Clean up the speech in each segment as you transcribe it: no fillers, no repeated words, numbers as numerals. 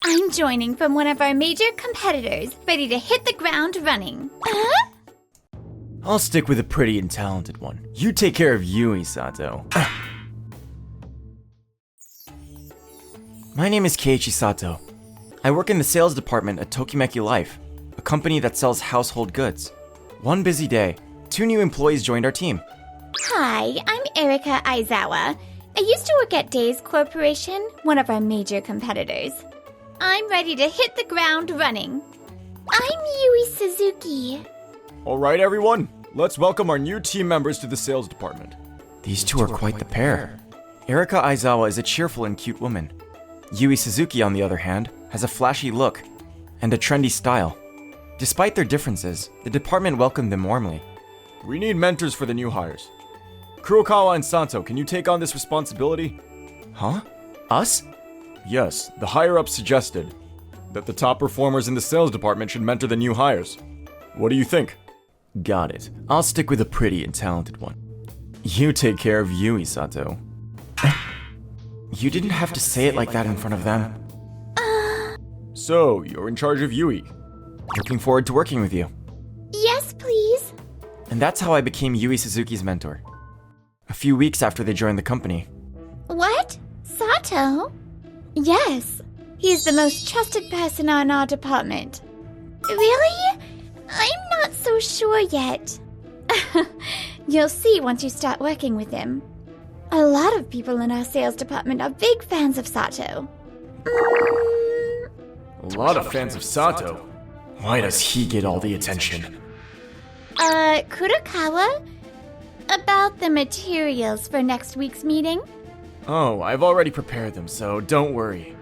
I'm joining from one of our major competitors, ready to hit the ground running. I'll stick with a pretty and talented one. You take care of Yui, Sato. My name is Keiichi Sato. I work in the sales department at Tokimeki Life, a company that sells household goods. One busy day, 2 new employees joined our team. Hi, I'm Erika Aizawa. I used to work at Days Corporation, one of our major competitors. I'm ready to hit the ground running. I'm Yui Suzuki. Alright everyone, let's welcome our new team members to the sales department. These two are quite the pair. Erika Aizawa is a cheerful and cute woman. Yui Suzuki, on the other hand, has a flashy look and a trendy style. Despite their differences, the department welcomed them warmly. We need mentors for the new hires. Kurokawa and Santo, can you take on this responsibility? Huh? Us? Yes, the higher-ups suggested that the top performers in the sales department should mentor the new hires. What do you think? Got it. I'll stick with a pretty and talented one. You take care of Yui, Sato. You didn't have to say it like that in front of them. So, you're in charge of Yui. Looking forward to working with you. Yes, please. And that's how I became Yui Suzuki's mentor. A few weeks after they joined the company. What? Sato? Yes. He's the most trusted person in our department. Really? I'm not so sure yet. You'll see once you start working with him. A lot of people in our sales department are big fans of Sato. A lot of fans of Sato. Why does he get all the attention? Kurokawa? About the materials for next week's meeting? Oh, I've already prepared them, so don't worry.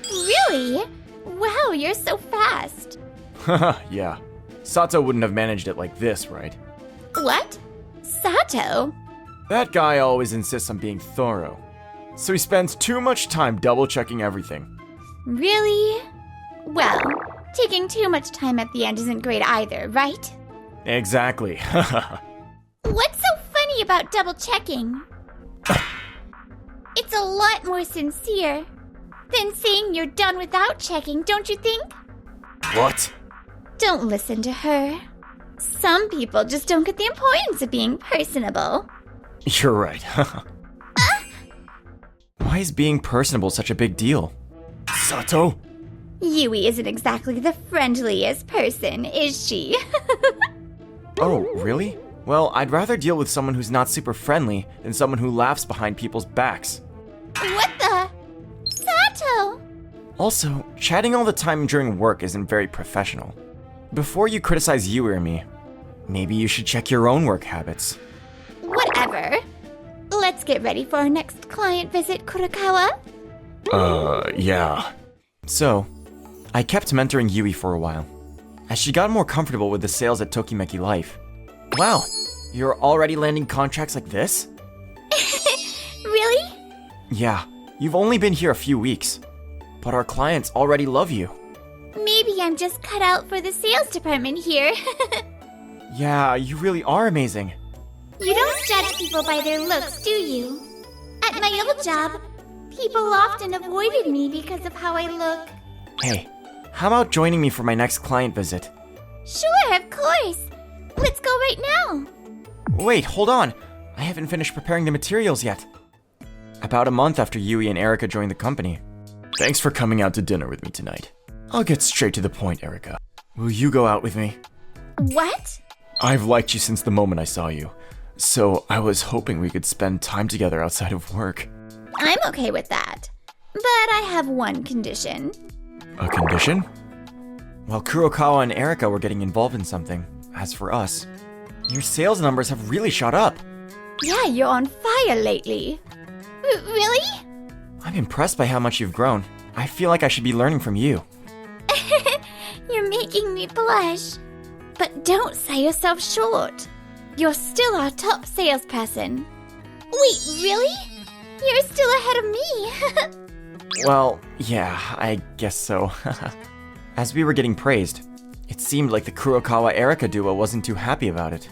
Really? Wow, you're so fast. Haha, yeah. Sato wouldn't have managed it like this, right? What? Sato? That guy always insists on being thorough. So he spends too much time double-checking everything. Really? Well, taking too much time at the end isn't great either, right? Exactly. What's so funny about double-checking? It's a lot more sincere than saying you're done without checking, don't you think? What? Don't listen to her. Some people just don't get the importance of being personable. You're right. Why is being personable such a big deal? Sato? Yui isn't exactly the friendliest person, is she? Oh, really? Well, I'd rather deal with someone who's not super friendly than someone who laughs behind people's backs. What the? Sato! Also, chatting all the time during work isn't very professional. Before you criticize Yui or me, maybe you should check your own work habits. Whatever. Let's get ready for our next client visit, Kurokawa. Yeah. So, I kept mentoring Yui for a while. As she got more comfortable with the sales at Tokimeki Life. Wow, you're already landing contracts like this? Really? Yeah, you've only been here a few weeks, but our clients already love you. Maybe I'm just cut out for the sales department here. Yeah, you really are amazing. You don't judge people by their looks, do you? At my old job, people often avoided me because of how I look. Hey, how about joining me for my next client visit? Sure, of course. Let's go right now. Wait, hold on. I haven't finished preparing the materials yet. About a month after Yui and Erika joined the company. Thanks for coming out to dinner with me tonight. I'll get straight to the point, Erika. Will you go out with me? What? I've liked you since the moment I saw you, so I was hoping we could spend time together outside of work. I'm okay with that. But I have one condition. A condition? While Kurokawa and Erika were getting involved in something, as for us, your sales numbers have really shot up. Yeah, you're on fire lately. Really? I'm impressed by how much you've grown. I feel like I should be learning from you. You're making me blush. But don't sell yourself short. You're still our top salesperson. Wait, really? You're still ahead of me. Well, yeah, I guess so. As we were getting praised, it seemed like the Kurokawa-Erika duo wasn't too happy about it.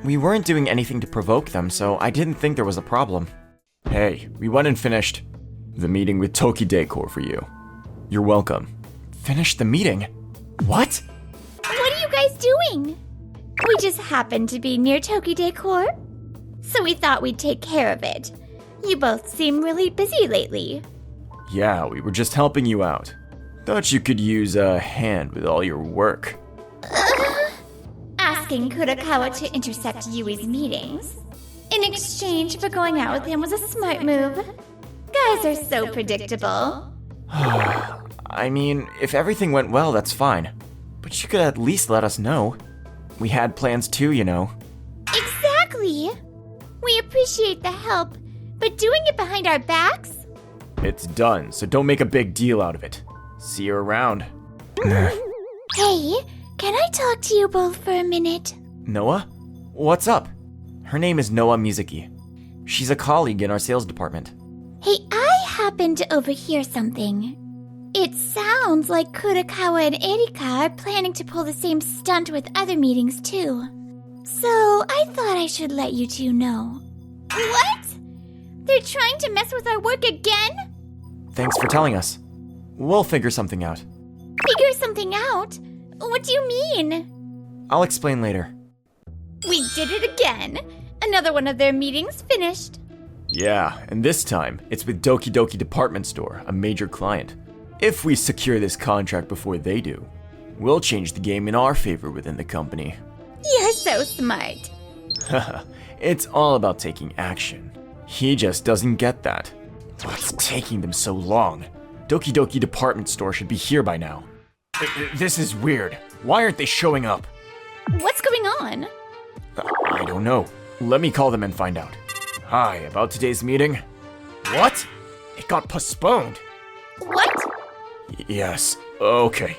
We weren't doing anything to provoke them, so I didn't think there was a problem. Hey, we went and finished the meeting with Toki Decor for you. You're welcome. Finish the meeting? What? What are you guys doing? We just happened to be near Tokide Court, so we thought we'd take care of it. You both seem really busy lately. Yeah, we were just helping you out. Thought you could use a hand with all your work. Asking Kurakawa to intercept Yui's meetings in exchange for going out with him was a smart move. Guys are so predictable. I mean, if everything went well, that's fine. But you could at least let us know. We had plans too, you know. Exactly. We appreciate the help, but doing it behind our backs? It's done, so don't make a big deal out of it. See you around. Hey, can I talk to you both for a minute? Noah? What's up? Her name is Noah Mizuki. She's a colleague in our sales department. Hey, I happened to overhear something. It sounds like Kurakawa and Erika are planning to pull the same stunt with other meetings too. So I thought I should let you two know. What? They're trying to mess with our work again? Thanks for telling us. We'll figure something out. Figure something out? What do you mean? I'll explain later. We did it again. Another one of their meetings finished. Yeah, and this time, it's with Doki Doki Department Store, a major client. If we secure this contract before they do, we'll change the game in our favor within the company. You're so smart. Haha, it's all about taking action. He just doesn't get that. What's taking them so long? Doki Doki Department Store should be here by now. This is weird. Why aren't they showing up? What's going on? I don't know. Let me call them and find out. Hi, about today's meeting? What? It got postponed. What? Yes, okay.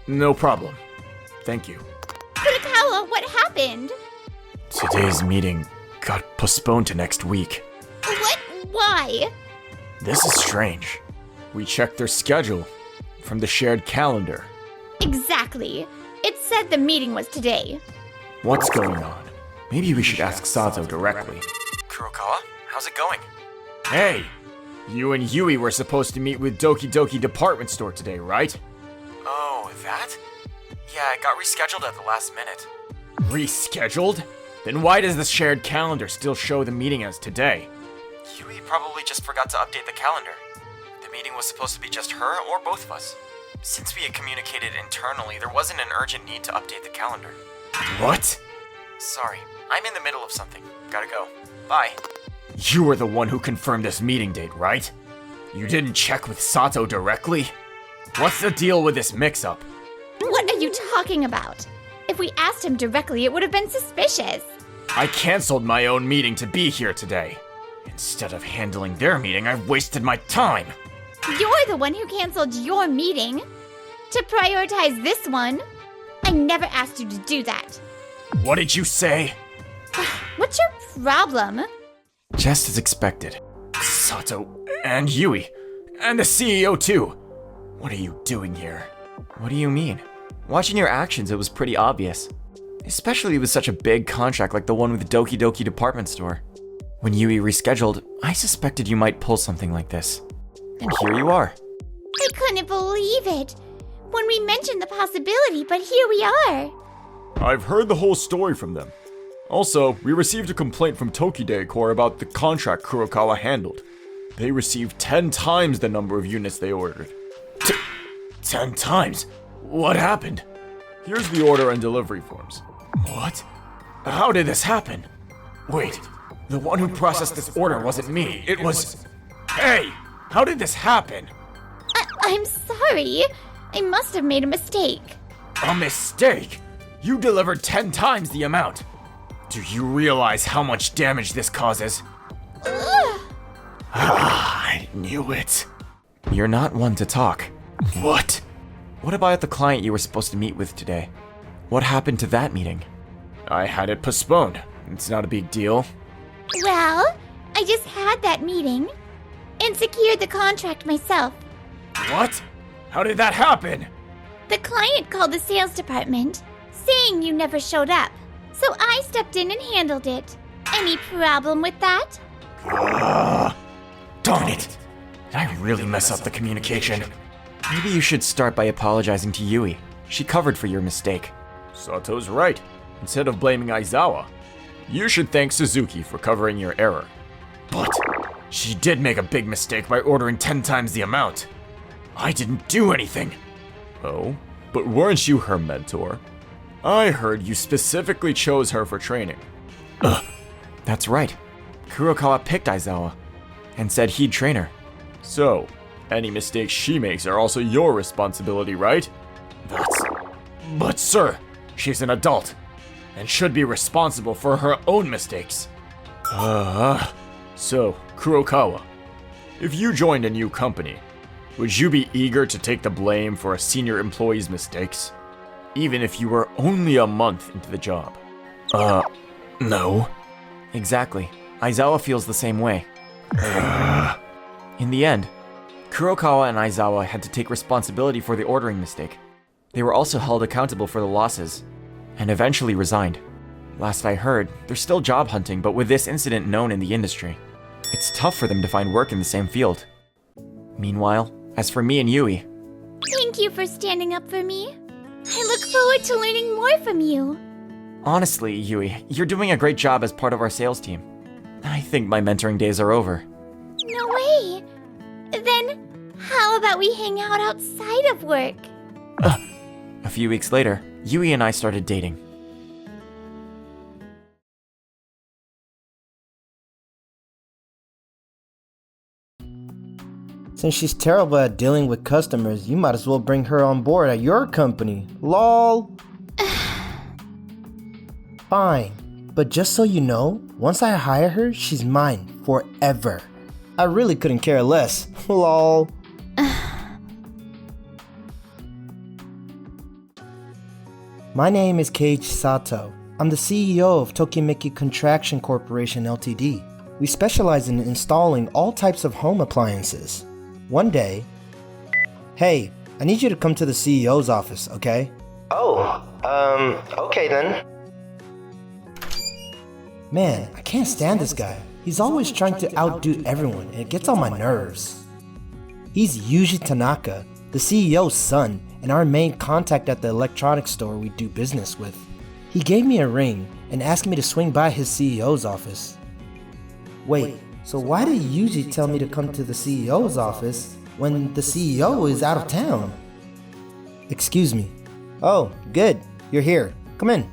No problem. Thank you. Kurakawa, what happened? Today's meeting got postponed to next week. What? Why? This is strange. We checked their schedule from the shared calendar. Exactly. It said the meeting was today. What's going on? Maybe we should ask Sato directly. Kurokawa, how's it going? Hey! You and Yui were supposed to meet with Doki Doki Department Store today, right? Oh, that? Yeah, it got rescheduled at the last minute. Rescheduled? Then why does the shared calendar still show the meeting as today? Yui probably just forgot to update the calendar. The meeting was supposed to be just her or both of us. Since we had communicated internally, there wasn't an urgent need to update the calendar. What? Sorry, I'm in the middle of something. Gotta go. Bye. You were the one who confirmed this meeting date, right? You didn't check with Sato directly? What's the deal with this mix-up? What are you talking about? If we asked him directly, it would have been suspicious. I canceled my own meeting to be here today. Instead of handling their meeting, I've wasted my time. You're the one who canceled your meeting. To prioritize this one. I never asked you to do that. What did you say? What's your problem? Just as expected. Sato and Yui, and the CEO too. What are you doing here? What do you mean? Watching your actions, it was pretty obvious. Especially with such a big contract like the one with the Doki Doki Department Store. When Yui rescheduled, I suspected you might pull something like this. And here you are. I couldn't believe it. When we mentioned the possibility, but here we are. I've heard the whole story from them. Also, we received a complaint from Tokide Corps about the contract Kurokawa handled. They received 10 times the number of units they ordered. 10 times? What happened? Here's the order and delivery forms. What? How did this happen? Wait, the one who processed this order wasn't me. It was... Hey! How did this happen? I'm sorry. I must have made a mistake. A mistake? You delivered 10 times the amount. Do you realize how much damage this causes? Ugh. I knew it. You're not one to talk. What? What about the client you were supposed to meet with today? What happened to that meeting? I had it postponed. It's not a big deal. Well, I just had that meeting and secured the contract myself. What? How did that happen? The client called the sales department, saying you never showed up. So I stepped in and handled it. Any problem with that? Darn it. Did I really mess up the communication? Maybe you should start by apologizing to Yui. She covered for your mistake. Sato's right. Instead of blaming Aizawa, you should thank Suzuki for covering your error. But she did make a big mistake by ordering 10 times the amount. I didn't do anything. Oh? But weren't you her mentor? I heard you specifically chose her for training. That's right. Kurokawa picked Aizawa and said he'd train her. So, any mistakes she makes are also your responsibility, right? But sir, she's an adult and should be responsible for her own mistakes. So, Kurokawa, if you joined a new company, would you be eager to take the blame for a senior employee's mistakes? Even if you were only a month into the job? No. Exactly. Aizawa feels the same way. In the end, Kurokawa and Aizawa had to take responsibility for the ordering mistake. They were also held accountable for the losses, and eventually resigned. Last I heard, they're still job hunting, but with this incident known in the industry, it's tough for them to find work in the same field. Meanwhile, as for me and Yui, Thank you for standing up for me. I look forward to learning more from you. honestly, Yui, you're doing a great job as part of our sales team. I think my mentoring days are over. No way. Then, how about we hang out outside of work? A few weeks later, Yui and I started dating. Since she's terrible at dealing with customers, you might as well bring her on board at your company. LOL. Fine, but just so you know, once I hire her, she's mine forever. I really couldn't care less. LOL. My name is Keiji Sato. I'm the CEO of Tokimeki Contraction Corporation Ltd. We specialize in installing all types of home appliances. One day, hey, I need you to come to the CEO's office, okay? Okay then. Man, I can't stand this guy. He's always trying to outdo everyone, and it gets on my nerves. He's Yuji Tanaka, the CEO's son, and our main contact at the electronics store we do business with. He gave me a ring and asked me to swing by his CEO's office. Wait, so why did Yuji tell me to come to the CEO's office when the CEO is out of town? Excuse me. Oh, good. You're here. Come in.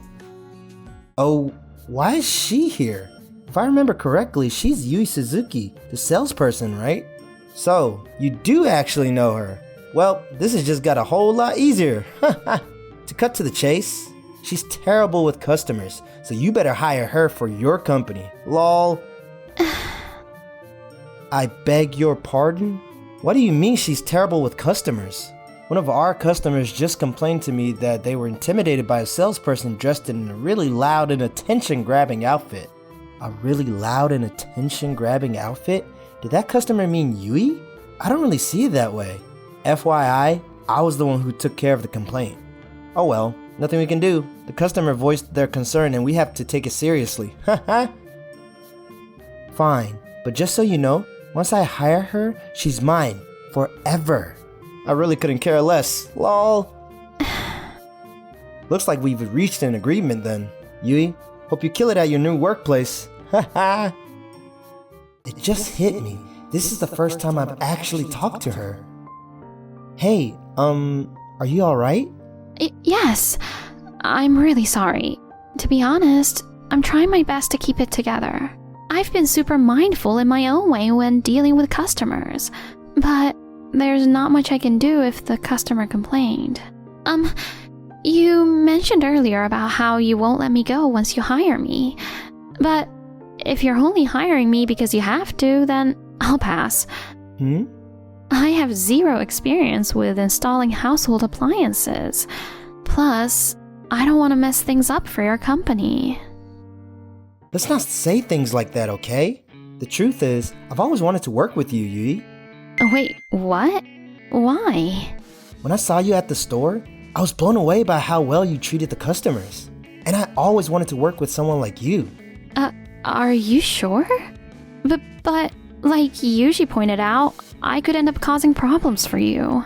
Oh, why is she here? If I remember correctly, she's Yui Suzuki, the salesperson, right? So, you do actually know her. Well, this has just got a whole lot easier. To cut to the chase, she's terrible with customers, so you better hire her for your company. LOL. I beg your pardon? What do you mean she's terrible with customers? One of our customers just complained to me that they were intimidated by a salesperson dressed in a really loud and attention-grabbing outfit. A really loud and attention-grabbing outfit? Did that customer mean Yui? I don't really see it that way. FYI, I was the one who took care of the complaint. Oh well, nothing we can do. The customer voiced their concern and we have to take it seriously. Haha. Fine, but just so you know, once I hire her, she's mine. Forever. I really couldn't care less. LOL. Looks like we've reached an agreement then. Yui, hope you kill it at your new workplace. Haha. It just hit me. This is the first time I've actually talked to her. Hey, are you alright? Yes, I'm really sorry. To be honest, I'm trying my best to keep it together. I've been super mindful in my own way when dealing with customers, but there's not much I can do if the customer complained. You mentioned earlier about how you won't let me go once you hire me, but if you're only hiring me because you have to, then I'll pass. I have zero experience with installing household appliances. Plus, I don't want to mess things up for your company. Let's not say things like that, okay? The truth is, I've always wanted to work with you, Yui. Wait, what? Why? When I saw you at the store, I was blown away by how well you treated the customers. And I always wanted to work with someone like you. Are you sure? But like Yuji pointed out, I could end up causing problems for you.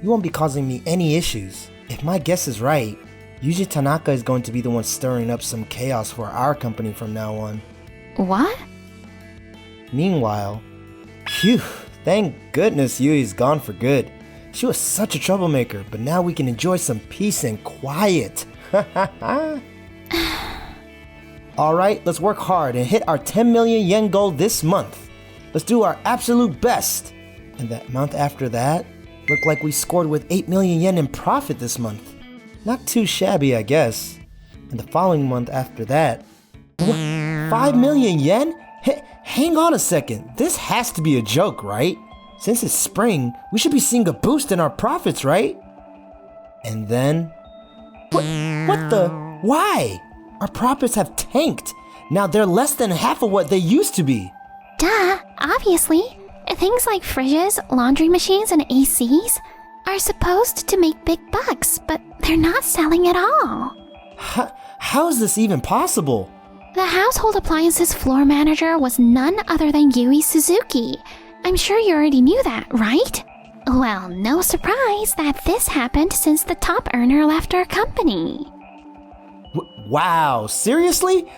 you won't be causing me any issues. If my guess is right, Yuji Tanaka is going to be the one stirring up some chaos for our company from now on. What? Meanwhile, phew, thank goodness Yui's gone for good. She was such a troublemaker, but now we can enjoy some peace and quiet. Alright, let's work hard and hit our 10 million yen goal this month. Let's do our absolute best. And that month after that, looked like we scored with 8 million yen in profit this month. Not too shabby, I guess. And the following month after that, 5 million yen? Hang on a second, this has to be a joke, right? Since it's spring, we should be seeing a boost in our profits, right? And then... What the? Why? Our profits have tanked. Now they're less than half of what they used to be. Duh, obviously. Things like fridges, laundry machines, and ACs are supposed to make big bucks, but they're not selling at all. How is this even possible? The household appliances floor manager was none other than Yui Suzuki. I'm sure you already knew that, right? Well, no surprise that this happened since the top earner left our company. Wow, seriously?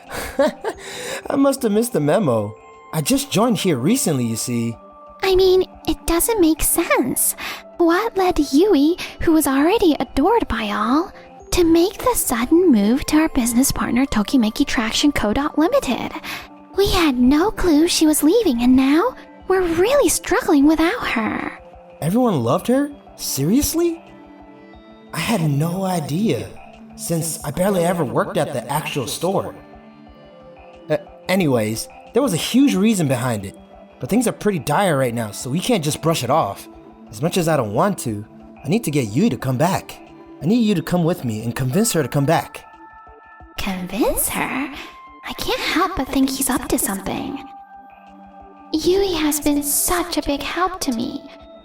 I must have missed the memo. I just joined here recently, you see. I mean, it doesn't make sense. What led Yui, who was already adored by all, to make the sudden move to our business partner Tokimeki Traction Co. Limited? We had no clue she was leaving, and now we're really struggling without her. Everyone loved her? Seriously? I had no idea, since I barely ever worked at the actual store. Anyways, there was a huge reason behind it, but things are pretty dire right now, so we can't just brush it off. As much as I don't want to, I need to get Yui to come back. I need you to come with me and convince her to come back. Convince her? I can't help but think he's up to something. Yui has been such a big help to me,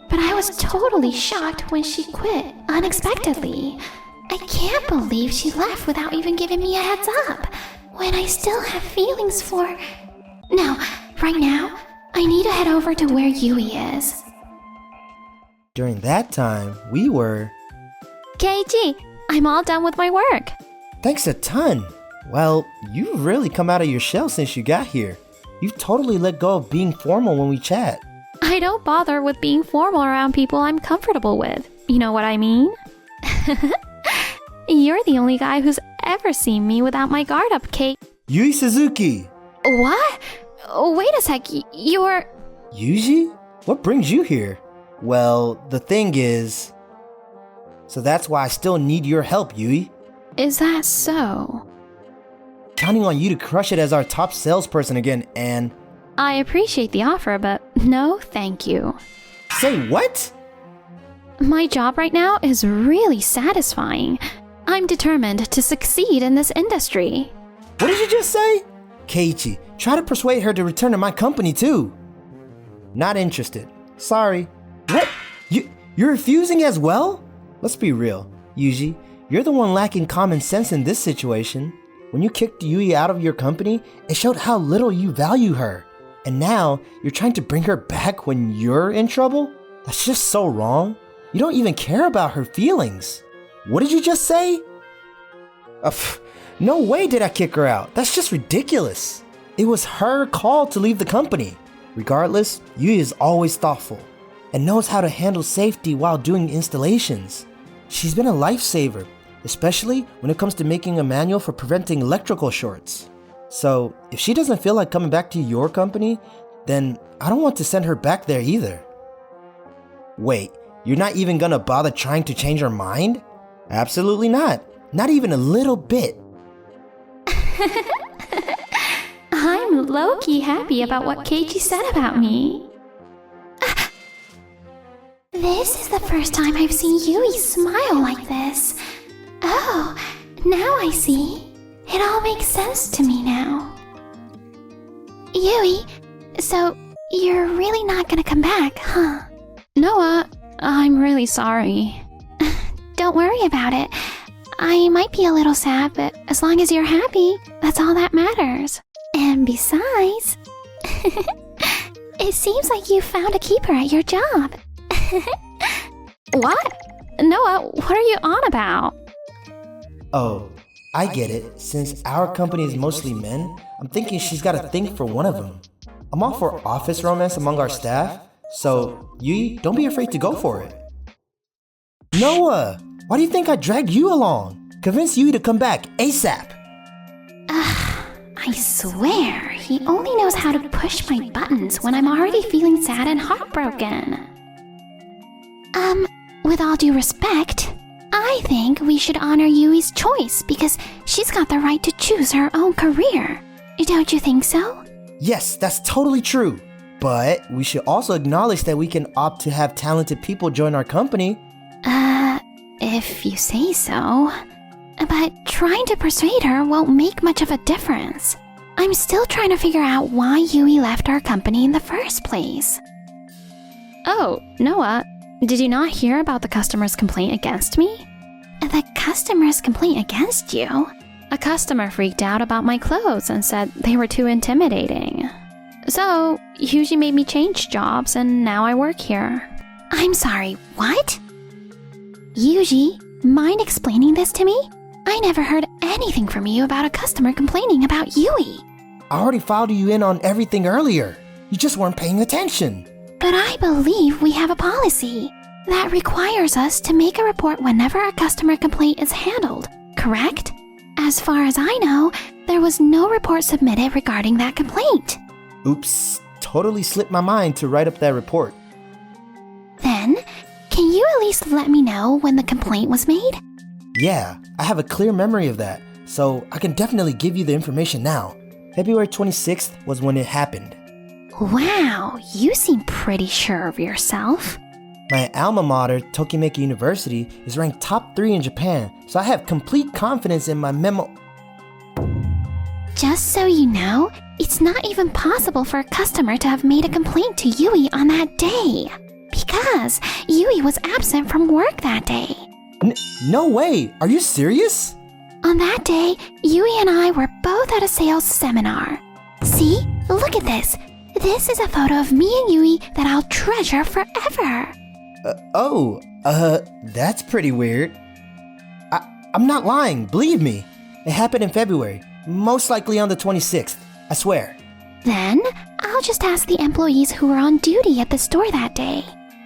but I was totally shocked when she quit unexpectedly. I can't believe she left without even giving me a heads up, when I still have feelings for... No, right now, I need to head over to where Yui is. During that time, we were... Keiichi, I'm all done with my work. Thanks a ton. Well, you've really come out of your shell since you got here. You've totally let go of being formal when we chat. I don't bother with being formal around people I'm comfortable with. You know what I mean? You're the only guy who's ever seen me without my guard up, Kate. Yui Suzuki! What? Wait a sec, you're... Yuji? What brings you here? Well, the thing is... So that's why I still need your help, Yui. Is that so? Counting on you to crush it as our top salesperson again, and... I appreciate the offer, but no thank you. Say what? My job right now is really satisfying. I'm determined to succeed in this industry. What did you just say? Keiichi, try to persuade her to return to my company too. Not interested. Sorry. What? You're refusing as well? Let's be real. Yuji, you're the one lacking common sense in this situation. When you kicked Yui out of your company, it showed how little you value her. And now, you're trying to bring her back when you're in trouble? That's just so wrong. You don't even care about her feelings. What did you just say? No way did I kick her out. That's just ridiculous. It was her call to leave the company. Regardless, Yui is always thoughtful and knows how to handle safety while doing installations. She's been a lifesaver, especially when it comes to making a manual for preventing electrical shorts. So, if she doesn't feel like coming back to your company, then I don't want to send her back there either. Wait, you're not even gonna bother trying to change her mind? Absolutely not. Not even a little bit. I'm low-key happy about what Keiichi said about me. This is the first time I've seen Yui smile like this. Oh, now I see. It all makes sense to me now. Yui, so you're really not gonna come back, huh? Noah, I'm really sorry. Don't worry about it. I might be a little sad, but as long as you're happy, that's all that matters. And besides, it seems like you found a keeper at your job. What? Noah, what are you on about? Oh, I get it. Since our company is mostly men, I'm thinking she's got a thing for one of them. I'm all for office romance among our staff, so Yui, don't be afraid to go for it. Noah, why do you think I dragged you along? Convince Yui to come back ASAP. I swear, he only knows how to push my buttons when I'm already feeling sad and heartbroken. With all due respect, I think we should honor Yui's choice because she's got the right to choose her own career. Don't you think so? Yes, that's totally true. But we should also acknowledge that we can opt to have talented people join our company. If you say so. But trying to persuade her won't make much of a difference. I'm still trying to figure out why Yui left our company in the first place. Oh, Noah, did you not hear about the customer's complaint against me? The customer's complaint against you? A customer freaked out about my clothes and said they were too intimidating. So, Yuji made me change jobs and now I work here. I'm sorry, what? Yuji, mind explaining this to me? I never heard anything from you about a customer complaining about Yui. I already filed you in on everything earlier. You just weren't paying attention. But I believe we have a policy that requires us to make a report whenever a customer complaint is handled, correct? As far as I know, there was no report submitted regarding that complaint. Oops, totally slipped my mind to write up that report. Then, can you at least let me know when the complaint was made? Yeah, I have a clear memory of that, so I can definitely give you the information now. February 26th was when it happened. Wow, you seem pretty sure of yourself. My alma mater, Tokimeki University, is ranked top 3 in Japan, so I have complete confidence in my memo. Just so you know, it's not even possible for a customer to have made a complaint to Yui on that day. Because Yui was absent from work that day. No way! Are you serious? On that day, Yui and I were both at a sales seminar. See? Look at this. This is a photo of me and Yui that I'll treasure forever. That's pretty weird. I'm not lying, believe me. It happened in February, most likely on the 26th, I swear. Then, I'll just ask the employees who were on duty at the store that day.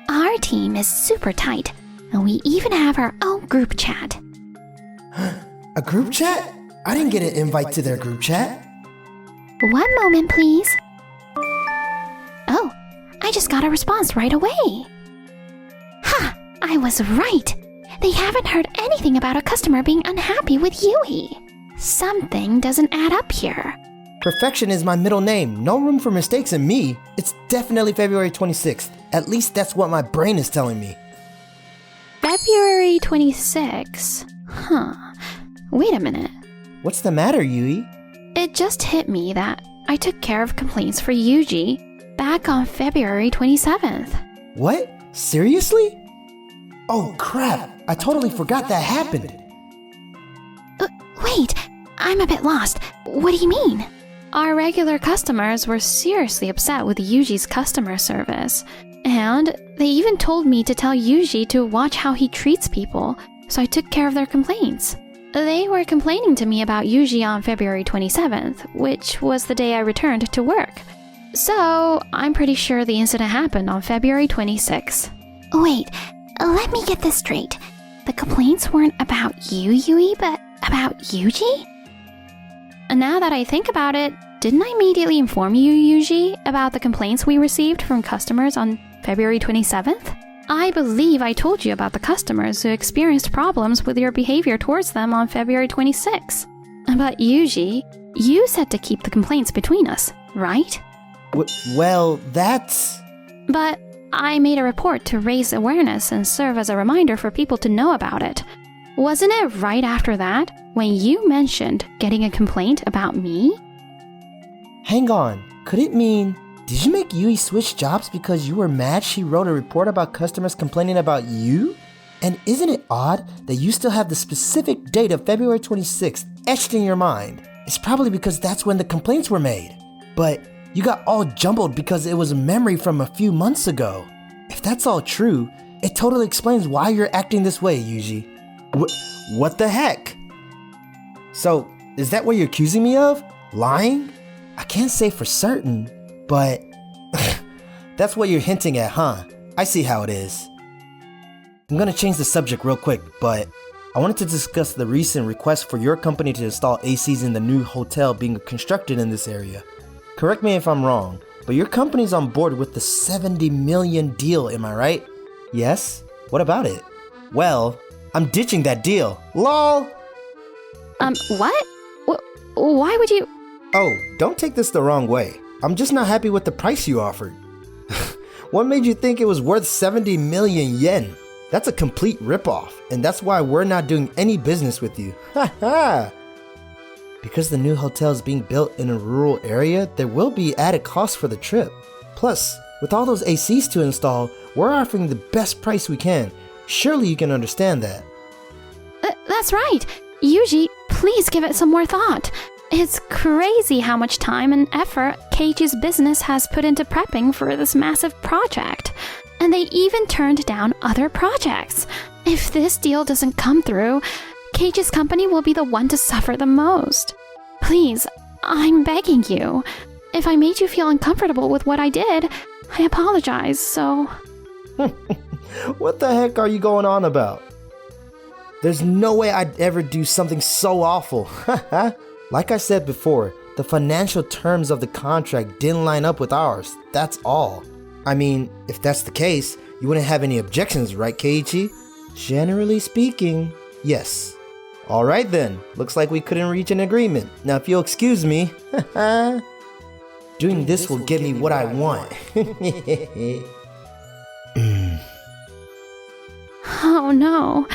Our team is super tight, and we even have our own group chat. A group chat? I didn't get an invite to their group chat. One moment, please. Oh, I just got a response right away. Ha! I was right. They haven't heard anything about a customer being unhappy with Yui. Something doesn't add up here. Perfection is my middle name. No room for mistakes in me. It's definitely February 26th. At least that's what my brain is telling me. February 26. Huh. Wait a minute. What's the matter, Yui? It just hit me that I took care of complaints for Yuji back on February 27th. What? Seriously? Oh crap, I totally forgot that happened. Wait, I'm a bit lost. What do you mean? Our regular customers were seriously upset with Yuji's customer service. And they even told me to tell Yuji to watch how he treats people, so I took care of their complaints. They were complaining to me about Yuji on February 27th, which was the day I returned to work. So, I'm pretty sure the incident happened on February 26th. Wait, let me get this straight. The complaints weren't about you, Yui, but about Yuji? Now that I think about it, didn't I immediately inform you, Yuji, about the complaints we received from customers on February 27th? I believe I told you about the customers who experienced problems with your behavior towards them on February 26th. But Yuji, you said to keep the complaints between us, right? Well, that's... But I made a report to raise awareness and serve as a reminder for people to know about it. Wasn't it right after that when you mentioned getting a complaint about me? Hang on, could it mean... Did you make Yui switch jobs because you were mad she wrote a report about customers complaining about you? And isn't it odd that you still have the specific date of February 26th etched in your mind? It's probably because that's when the complaints were made. But you got all jumbled because it was a memory from a few months ago. If that's all true, it totally explains why you're acting this way, Yuji. What the heck? So, is that what you're accusing me of? Lying? I can't say for certain, but that's what you're hinting at, huh? I see how it is. I'm gonna change the subject real quick, but I wanted to discuss the recent request for your company to install ACs in the new hotel being constructed in this area. Correct me if I'm wrong, but your company's on board with the 70 million deal, am I right? Yes? What about it? Well, I'm ditching that deal. LOL! What? Why would you? Oh, don't take this the wrong way. I'm just not happy with the price you offered. What made you think it was worth 70 million yen? That's a complete ripoff, and that's why we're not doing any business with you. Haha! Because the new hotel is being built in a rural area, there will be added costs for the trip. Plus, with all those ACs to install, we're offering the best price we can. Surely you can understand that. That's right. Yuji, please give it some more thought. It's crazy how much time and effort Keiichi's business has put into prepping for this massive project. And they even turned down other projects. If this deal doesn't come through, Keiichi's company will be the one to suffer the most. Please, I'm begging you. If I made you feel uncomfortable with what I did, I apologize, so... What the heck are you going on about? There's no way I'd ever do something so awful. Like I said before, the financial terms of the contract didn't line up with ours, that's all. I mean, if that's the case, you wouldn't have any objections, right, Keiichi? Generally speaking, yes. Alright then, looks like we couldn't reach an agreement. Now if you'll excuse me, doing this will get me what I want. Oh no,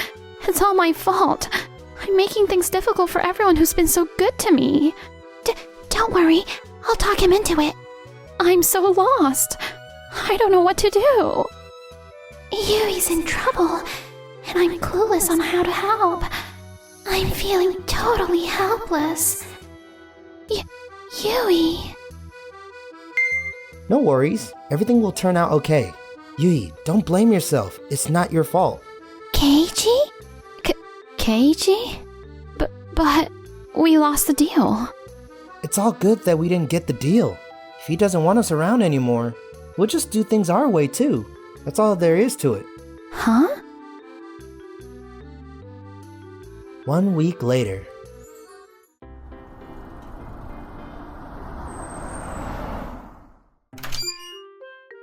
it's all my fault. I'm making things difficult for everyone who's been so good to me. Don't worry, I'll talk him into it. I'm so lost. I don't know what to do. Yui's in trouble, and I'm clueless on how to help. I'm feeling totally helpless. Yui. No worries, everything will turn out okay. Yui, don't blame yourself, it's not your fault. Keiichi? Keiichi? But we lost the deal. It's all good that we didn't get the deal. If he doesn't want us around anymore, we'll just do things our way too. That's all there is to it. Huh? 1 week later.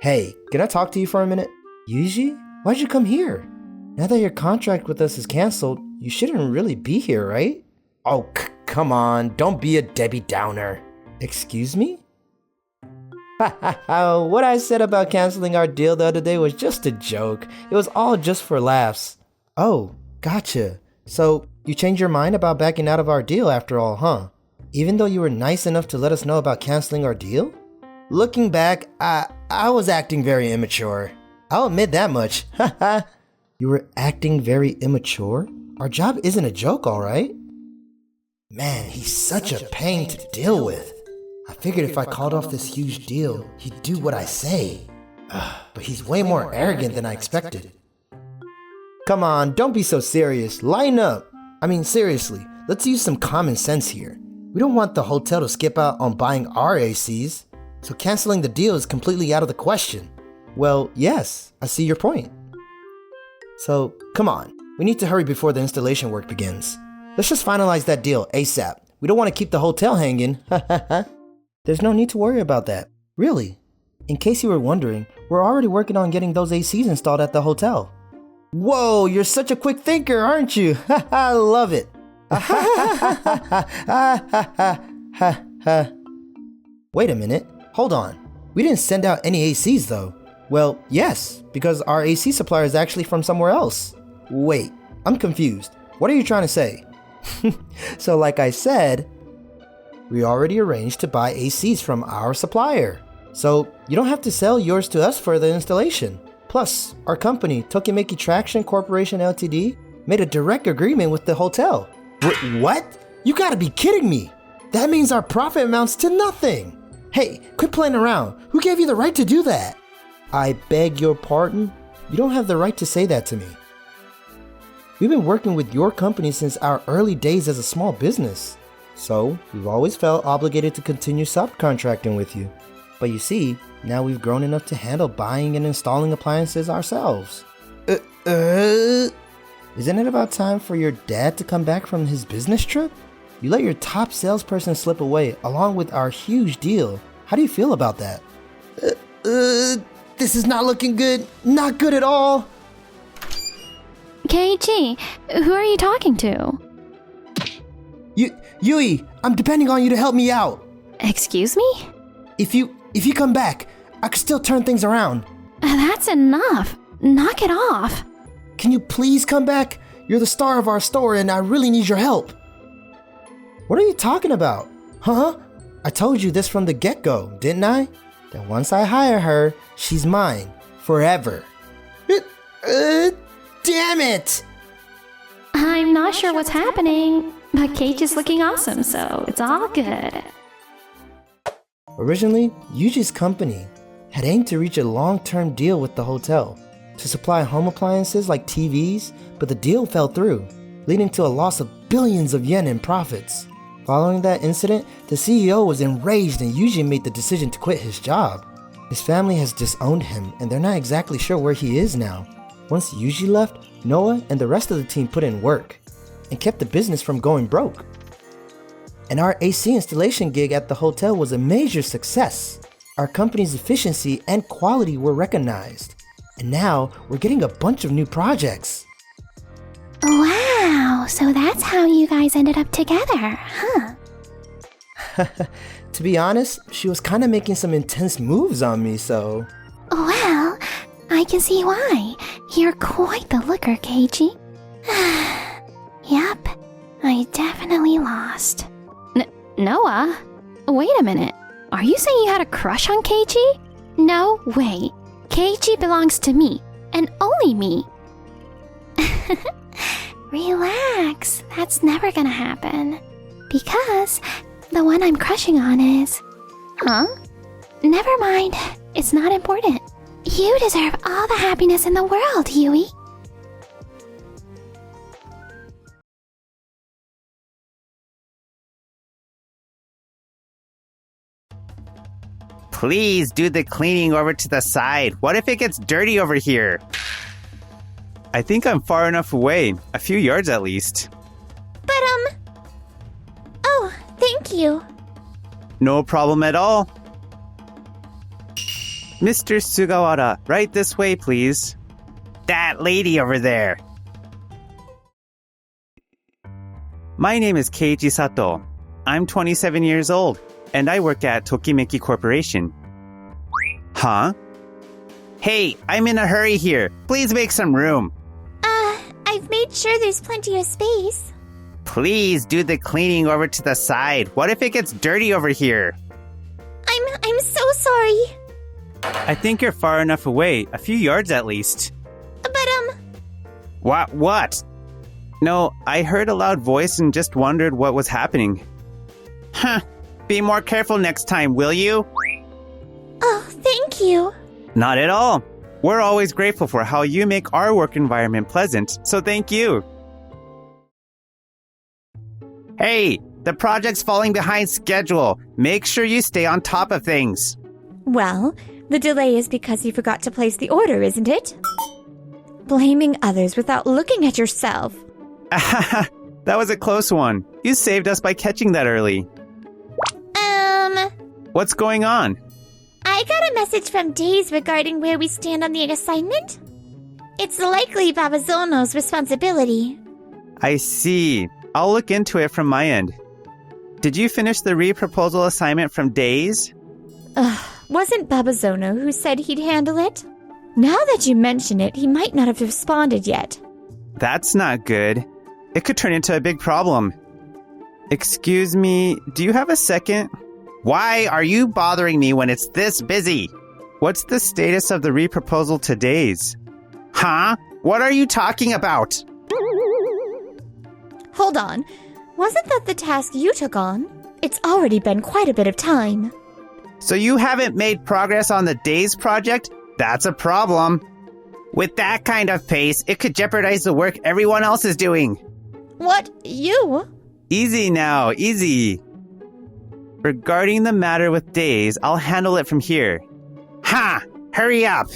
Hey, can I talk to you for a minute? Yuji? Why'd you come here? Now that your contract with us is canceled, you shouldn't really be here, right? Oh, come on, don't be a Debbie Downer. Excuse me? What I said about canceling our deal the other day was just a joke. It was all just for laughs. Oh, gotcha. So, you changed your mind about backing out of our deal after all, huh? Even though you were nice enough to let us know about canceling our deal? Looking back, I was acting very immature. I'll admit that much. Haha. You were acting very immature? Our job isn't a joke, alright? Man, he's such a pain to deal with. I figured if I called off this huge deal, he'd do what I say. But he's way more arrogant than I expected. Come on, don't be so serious. Line up. I mean, seriously, let's use some common sense here. We don't want the hotel to skip out on buying our ACs, so canceling the deal is completely out of the question. Well, yes, I see your point. So, come on. We need to hurry before the installation work begins. Let's just finalize that deal ASAP. We don't want to keep the hotel hanging. There's no need to worry about that. Really. In case you were wondering, we're already working on getting those ACs installed at the hotel. Whoa, you're such a quick thinker, aren't you? I love it. Wait a minute. Hold on. We didn't send out any ACs though. Well, yes, because our AC supplier is actually from somewhere else. Wait, I'm confused. What are you trying to say? So like I said, we already arranged to buy ACs from our supplier. So you don't have to sell yours to us for the installation. Plus, our company, Tokimeki Traction Corporation Ltd, made a direct agreement with the hotel. What? You gotta be kidding me! That means our profit amounts to nothing! Hey, quit playing around. Who gave you the right to do that? I beg your pardon? You don't have the right to say that to me. We've been working with your company since our early days as a small business, so we've always felt obligated to continue subcontracting with you. But you see, now we've grown enough to handle buying and installing appliances ourselves. Isn't it about time for your dad to come back from his business trip? You let your top salesperson slip away along with our huge deal. How do you feel about that? This is not looking good. Not good at all. Keiichi, who are you talking to? Yui, I'm depending on you to help me out. Excuse me? If you come back, I could still turn things around. That's enough. Knock it off. Can you please come back? You're the star of our store and I really need your help. What are you talking about? Huh? I told you this from the get-go, didn't I? That once I hire her, she's mine. Forever. Damn it! I'm not sure what's happening, but Keiichi's looking awesome, so it's all good. Originally, Yuji's company had aimed to reach a long-term deal with the hotel to supply home appliances like TVs, but the deal fell through, leading to a loss of billions of yen in profits. Following that incident, the CEO was enraged and Yuji made the decision to quit his job. His family has disowned him and they're not exactly sure where he is now. Once Yuji left, Noah and the rest of the team put in work and kept the business from going broke. And our AC installation gig at the hotel was a major success. Our company's efficiency and quality were recognized. And now we're getting a bunch of new projects. Wow, so that's how you guys ended up together, huh? To be honest, she was kind of making some intense moves on me, so... Well, I can see why. You're quite the looker, Keiichi. Yep, I definitely lost. Noah? Wait a minute. Are you saying you had a crush on Keiichi? No way. Keiichi belongs to me, and only me. Relax, that's never gonna happen. Because the one I'm crushing on is... Huh? Never mind, it's not important. You deserve all the happiness in the world, Yui. Please do the cleaning over to the side. What if it gets dirty over here? I think I'm far enough away. A few yards at least. But, Oh, thank you. No problem at all. Mr. Sugawara, right this way, please. That lady over there. My name is Keiichi Sato. I'm 27 years old, and I work at Tokimeki Corporation. Huh? Hey, I'm in a hurry here. Please make some room. I've made sure there's plenty of space. Please do the cleaning over to the side. What if it gets dirty over here? I'm so sorry. I think you're far enough away. A few yards at least. But, What? No, I heard a loud voice and just wondered what was happening. Huh. Be more careful next time, will you? Oh, thank you. Not at all. We're always grateful for how you make our work environment pleasant, so thank you. Hey, the project's falling behind schedule. Make sure you stay on top of things. Well, the delay is because you forgot to place the order, isn't it? Blaming others without looking at yourself. That was a close one. You saved us by catching that early. What's going on? I got a message from Days regarding where we stand on the assignment. It's likely Babazono's responsibility. I see. I'll look into it from my end. Did you finish the re-proposal assignment from Days? Wasn't Babazono who said he'd handle it? Now that you mention it, he might not have responded yet. That's not good. It could turn into a big problem. Excuse me, do you have a second? Why are you bothering me when it's this busy? What's the status of the re-proposal to Days? Huh? What are you talking about? Hold on. Wasn't that the task you took on? It's already been quite a bit of time. So you haven't made progress on the Days project? That's a problem. With that kind of pace, it could jeopardize the work everyone else is doing. What? You? Easy now, easy. Regarding the matter with days, I'll handle it from here. Ha! Hurry up!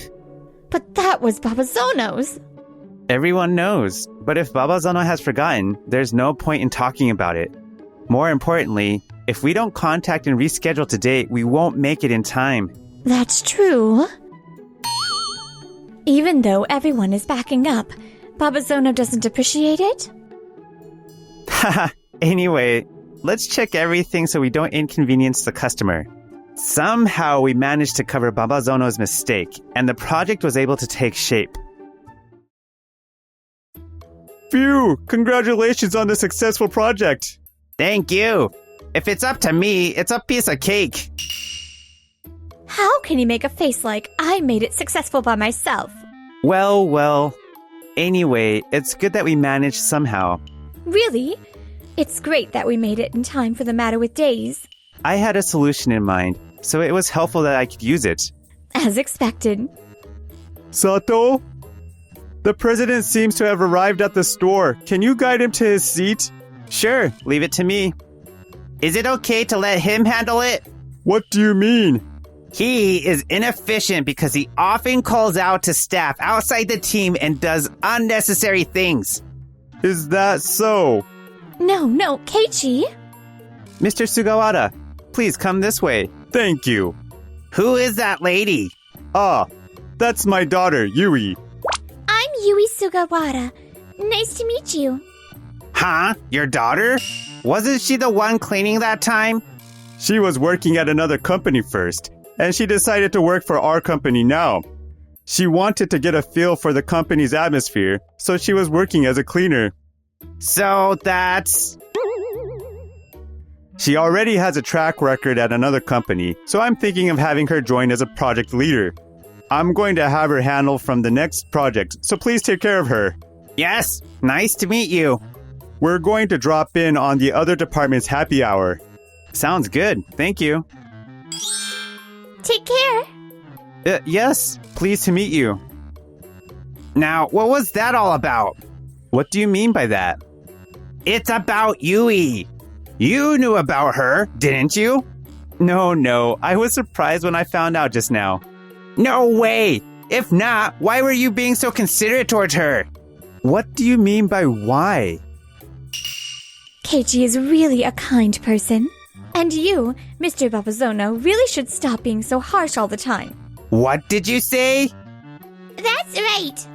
But that was Babazono's. Everyone knows, but if Babazono has forgotten, there's no point in talking about it. More importantly, if we don't contact and reschedule today, we won't make it in time. That's true. Even though everyone is backing up, Babazono doesn't appreciate it? Haha, anyway, let's check everything so we don't inconvenience the customer. Somehow we managed to cover Babazono's mistake, and the project was able to take shape. Phew! Congratulations on the successful project! Thank you! If it's up to me, it's a piece of cake! How can you make a face like I made it successful by myself? Well. Anyway, it's good that we managed somehow. Really? It's great that we made it in time for the matter with days. I had a solution in mind, so it was helpful that I could use it. As expected. Sato? The president seems to have arrived at the store. Can you guide him to his seat? Sure, leave it to me. Is it okay to let him handle it? What do you mean? He is inefficient because he often calls out to staff outside the team and does unnecessary things. Is that so? No, Keiichi. Mr. Sugawara, please come this way. Thank you. Who is that lady? Ah, that's my daughter, Yui. I'm Yui Sugawara. Nice to meet you. Huh? Your daughter? Wasn't she the one cleaning that time? She was working at another company first, and she decided to work for our company now. She wanted to get a feel for the company's atmosphere, so she was working as a cleaner. So that's... She already has a track record at another company, so I'm thinking of having her join as a project leader. I'm going to have her handle from the next project, so please take care of her. Yes, nice to meet you. We're going to drop in on the other department's happy hour. Sounds good, thank you. Take care. Yes, pleased to meet you. Now, what was that all about? What do you mean by that? It's about Yui. You knew about her, didn't you? No, I was surprised when I found out just now. No way! If not, why were you being so considerate towards her? What do you mean by why? Keiichi is really a kind person. And you, Mr. Babazono, really should stop being so harsh all the time. What did you say? That's right.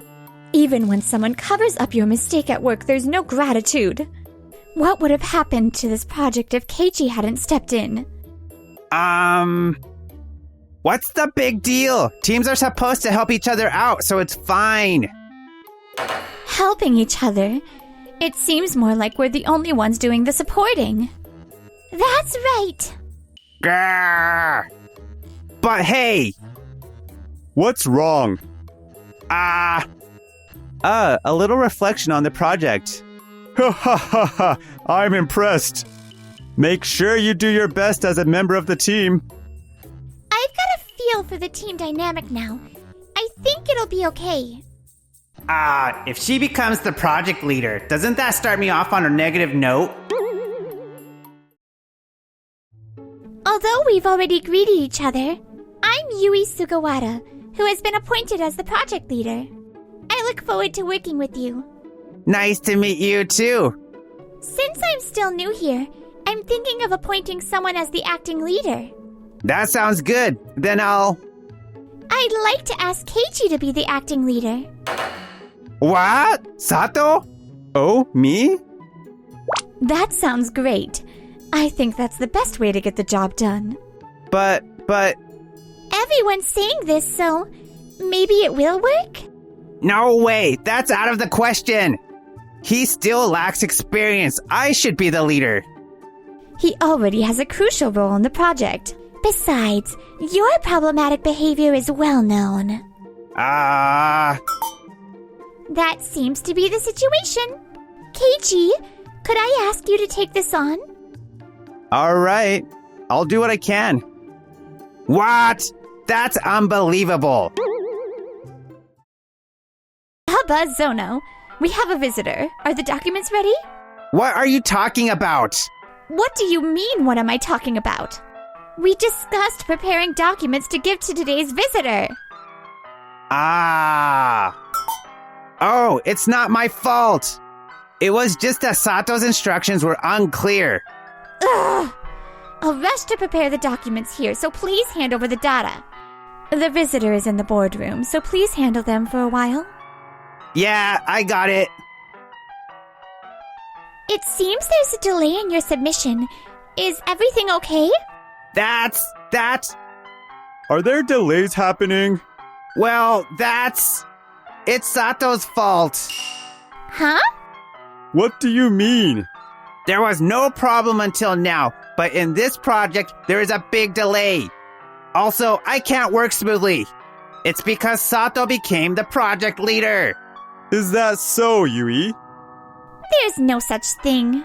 Even when someone covers up your mistake at work, there's no gratitude. What would have happened to this project if Keiichi hadn't stepped in? What's the big deal? Teams are supposed to help each other out, so it's fine. Helping each other? It seems more like we're the only ones doing the supporting. That's right. Grrr. But hey! What's wrong? A little reflection on the project. Ha ha ha ha! I'm impressed. Make sure you do your best as a member of the team. I've got a feel for the team dynamic now. I think it'll be okay. If she becomes the project leader, doesn't that start me off on a negative note? Although we've already greeted each other, I'm Yui Sugawara, who has been appointed as the project leader. I look forward to working with you. Nice to meet you too. Since I'm still new here, I'm thinking of appointing someone as the acting leader. That sounds good. Then I'd like to ask Keiichi to be the acting leader. What? Sato? Oh, me? That sounds great. I think that's the best way to get the job done. But... Everyone's saying this, so maybe it will work? No way! That's out of the question! He still lacks experience. I should be the leader. He already has a crucial role in the project. Besides, your problematic behavior is well known. That seems to be the situation. Keiichi, could I ask you to take this on? All right. I'll do what I can. What? That's unbelievable. Baba Zono, we have a visitor. Are the documents ready? What are you talking about? What do you mean, what am I talking about? We discussed preparing documents to give to today's visitor. Ah. Oh, it's not my fault. It was just that Sato's instructions were unclear. Ugh! I'll rush to prepare the documents here, so please hand over the data. The visitor is in the boardroom, so please handle them for a while. Yeah, I got it. It seems there's a delay in your submission. Is everything okay? That's... Are there delays happening? Well, it's Sato's fault. Huh? What do you mean? There was no problem until now, but in this project, there is a big delay. Also, I can't work smoothly. It's because Sato became the project leader. Is that so, Yui? There's no such thing.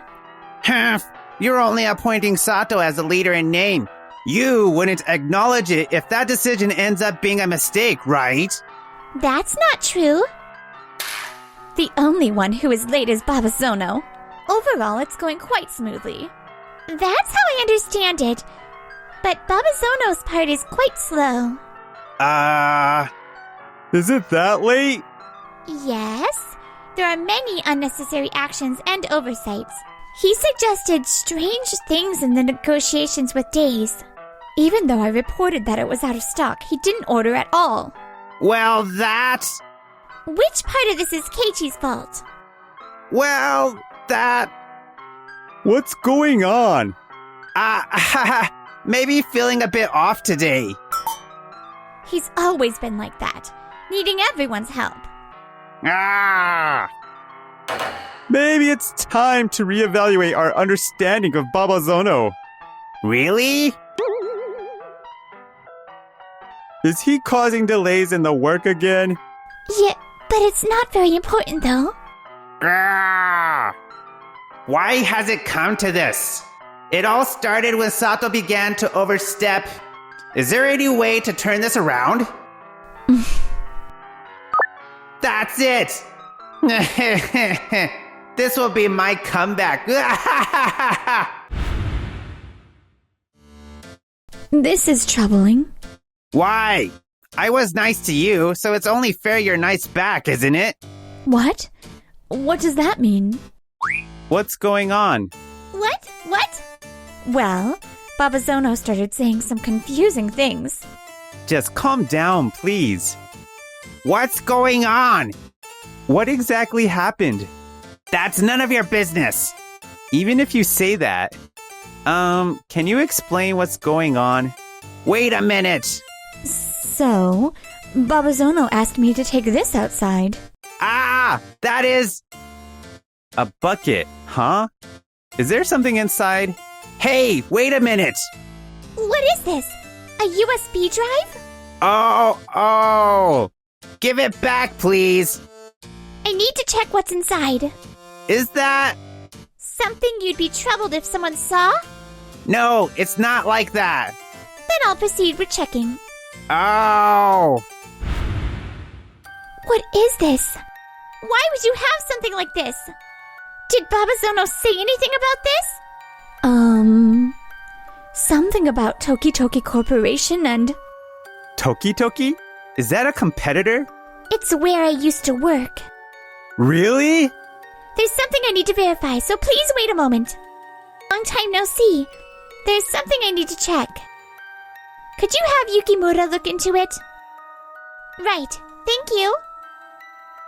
Humph, you're only appointing Sato as a leader in name. You wouldn't acknowledge it if that decision ends up being a mistake, right? That's not true. The only one who is late is Baba Zono. Overall, it's going quite smoothly. That's how I understand it. But Baba Zono's part is quite slow. Is it that late? Yes, there are many unnecessary actions and oversights. He suggested strange things in the negotiations with Days. Even though I reported that it was out of stock, he didn't order at all. Well, Which part of this is Keiichi's fault? What's going on? Maybe feeling a bit off today. He's always been like that, needing everyone's help. Maybe it's time to reevaluate our understanding of Baba Zono. Really? Is he causing delays in the work again? Yeah, but it's not very important though. Why has it come to this? It all started when Sato began to overstep. Is there any way to turn this around? That's it! This will be my comeback. This is troubling. Why? I was nice to you, so it's only fair you're nice back, isn't it? What? What does that mean? What's going on? What? Well, Baba Zono started saying some confusing things. Just calm down, please. What's going on? What exactly happened? That's none of your business. Even if you say that, can you explain what's going on? Wait a minute. So, Baba Zono asked me to take this outside. That is... A bucket, huh? Is there something inside? Hey, wait a minute. What is this? A USB drive? Oh. Give it back, please. I need to check what's inside. Is that... Something you'd be troubled if someone saw? No, it's not like that. Then I'll proceed with checking. Oh. What is this? Why would you have something like this? Did Baba Zono say anything about this? Something about Toki Toki Corporation and... Toki Toki? Is that a competitor? It's where I used to work. Really? There's something I need to verify, so please wait a moment. Long time no see. There's something I need to check. Could you have Yukimura look into it? Right. Thank you.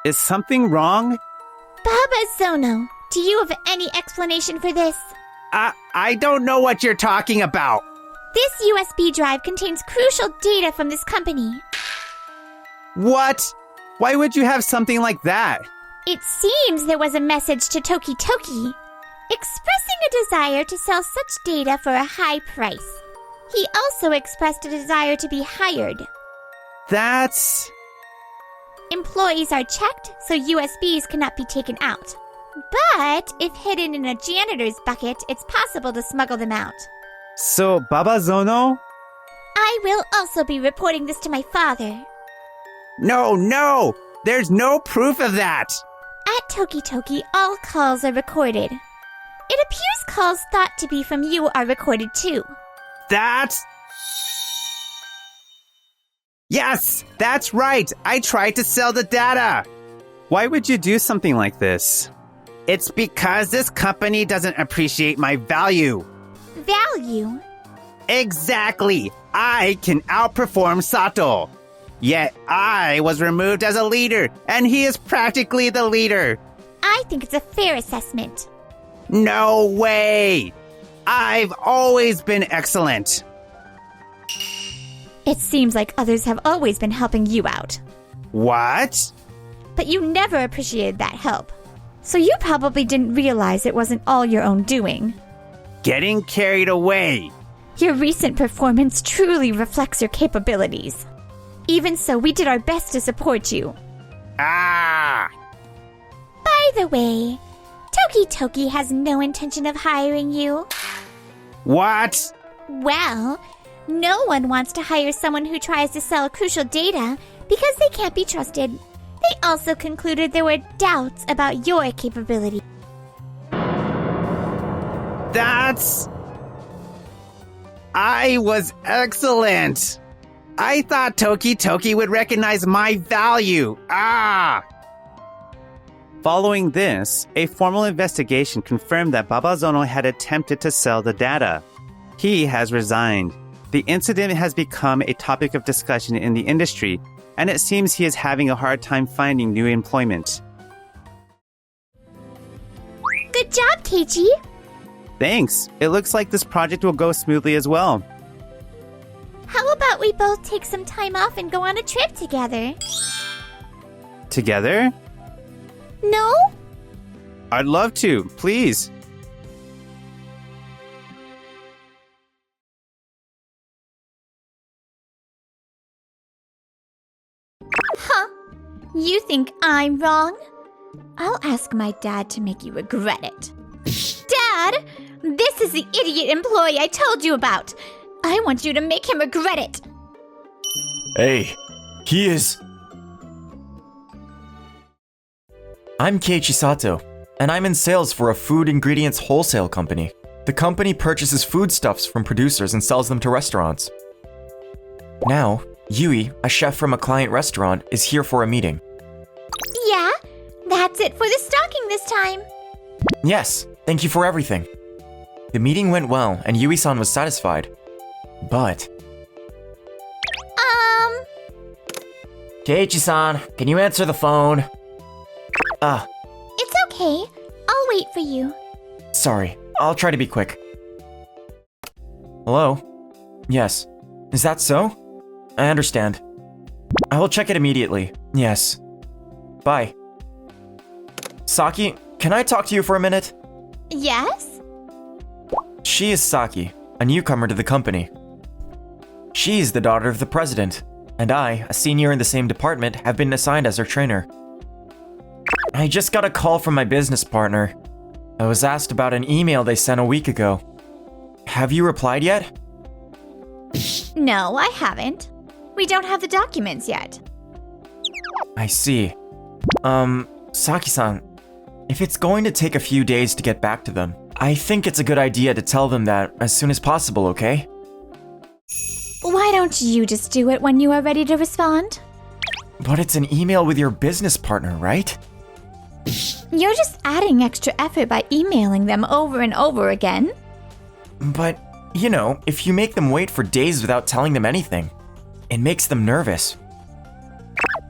Is something wrong? Baba Zono, do you have any explanation for this? I don't know what you're talking about. This USB drive contains crucial data from this company. What? Why would you have something like that? It seems there was a message to Toki Toki, expressing a desire to sell such data for a high price. He also expressed a desire to be hired. That's... Employees are checked, so USBs cannot be taken out. But if hidden in a janitor's bucket, it's possible to smuggle them out. So, Baba Zono? I will also be reporting this to my father. No! There's no proof of that. At Toki Toki, all calls are recorded. It appears calls thought to be from you are recorded too. Yes, that's right. I tried to sell the data. Why would you do something like this? It's because this company doesn't appreciate my value. Value? Exactly. I can outperform Sato. Yet I was removed as a leader, and he is practically the leader. I think it's a fair assessment. No way! I've always been excellent. It seems like others have always been helping you out. What? But you never appreciated that help. So you probably didn't realize it wasn't all your own doing. Getting carried away. Your recent performance truly reflects your capabilities. Even so, we did our best to support you. Ah! By the way, Toki Toki has no intention of hiring you. What? Well, no one wants to hire someone who tries to sell crucial data because they can't be trusted. They also concluded there were doubts about your capability. I was excellent. I thought Toki Toki would recognize my value. Ah! Following this, a formal investigation confirmed that Babazono had attempted to sell the data. He has resigned. The incident has become a topic of discussion in the industry, and it seems he is having a hard time finding new employment. Good job, Keiichi. Thanks. It looks like this project will go smoothly as well. How about we both take some time off and go on a trip together? Together? No? I'd love to, please. Huh? You think I'm wrong? I'll ask my dad to make you regret it. Dad! This is the idiot employee I told you about! I want you to make him regret it! Hey, he is... I'm Keiichi Sato, and I'm in sales for a food ingredients wholesale company. The company purchases foodstuffs from producers and sells them to restaurants. Now, Yui, a chef from a client restaurant, is here for a meeting. Yeah? That's it for the stocking this time. Yes, thank you for everything. The meeting went well, and Yui-san was satisfied. But... Keiichi-san, can you answer the phone? It's okay. I'll wait for you. Sorry, I'll try to be quick. Hello? Yes. Is that so? I understand. I will check it immediately. Yes. Bye. Saki, can I talk to you for a minute? Yes? She is Saki, a newcomer to the company. She is the daughter of the president, and I, a senior in the same department, have been assigned as her trainer. I just got a call from my business partner. I was asked about an email they sent a week ago. Have you replied yet? No, I haven't. We don't have the documents yet. I see. Saki-san, if it's going to take a few days to get back to them, I think it's a good idea to tell them that as soon as possible, okay? Why don't you just do it when you are ready to respond? But it's an email with your business partner, right? You're just adding extra effort by emailing them over and over again. But, you know, if you make them wait for days without telling them anything, it makes them nervous.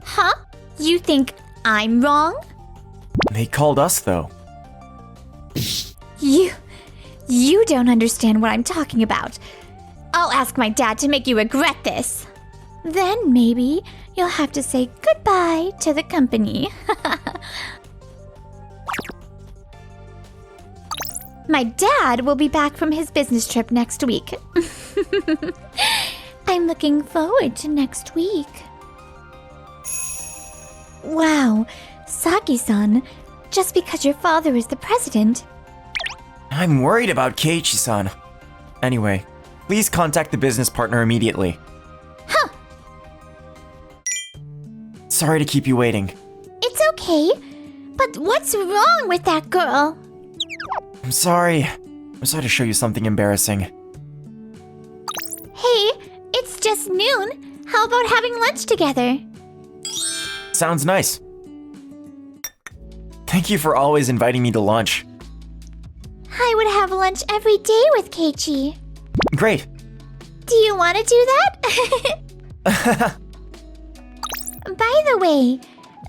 Huh? You think I'm wrong? They called us, though. You don't understand what I'm talking about. I'll ask my dad to make you regret this. Then maybe you'll have to say goodbye to the company. My dad will be back from his business trip next week. I'm looking forward to next week. Wow, Saki-san, just because your father is the president. I'm worried about Keiichi-san. Anyway, please contact the business partner immediately. Huh. Sorry to keep you waiting. It's okay. But what's wrong with that girl? I'm sorry. I'm sorry to show you something embarrassing. Hey, it's just noon. How about having lunch together? Sounds nice. Thank you for always inviting me to lunch. I would have lunch every day with Keiichi. Great. Do you want to do that? By the way,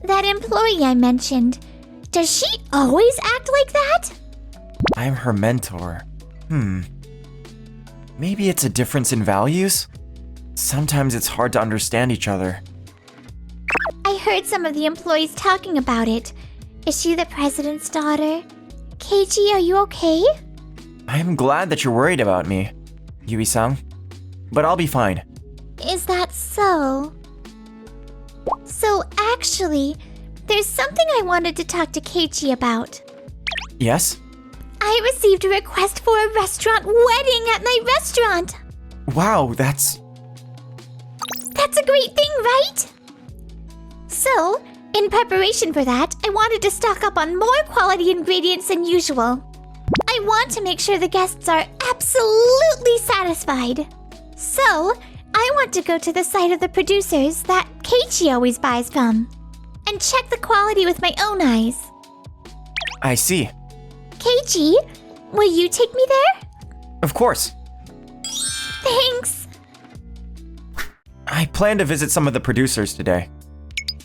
that employee I mentioned, does she always act like that? I'm her mentor. Maybe it's a difference in values? Sometimes it's hard to understand each other. I heard some of the employees talking about it. Is she the president's daughter? Keiichi, are you okay? I'm glad that you're worried about me, Yui-san. But I'll be fine. Is that so? So actually, there's something I wanted to talk to Keiichi about. Yes? I received a request for a restaurant wedding at my restaurant. Wow, that's That's a great thing, right? So, in preparation for that, I wanted to stock up on more quality ingredients than usual. I want to make sure the guests are absolutely satisfied. So, I want to go to the site of the producers that Keiichi always buys from and check the quality with my own eyes. I see. Keiichi, will you take me there? Of course. Thanks. I plan to visit some of the producers today.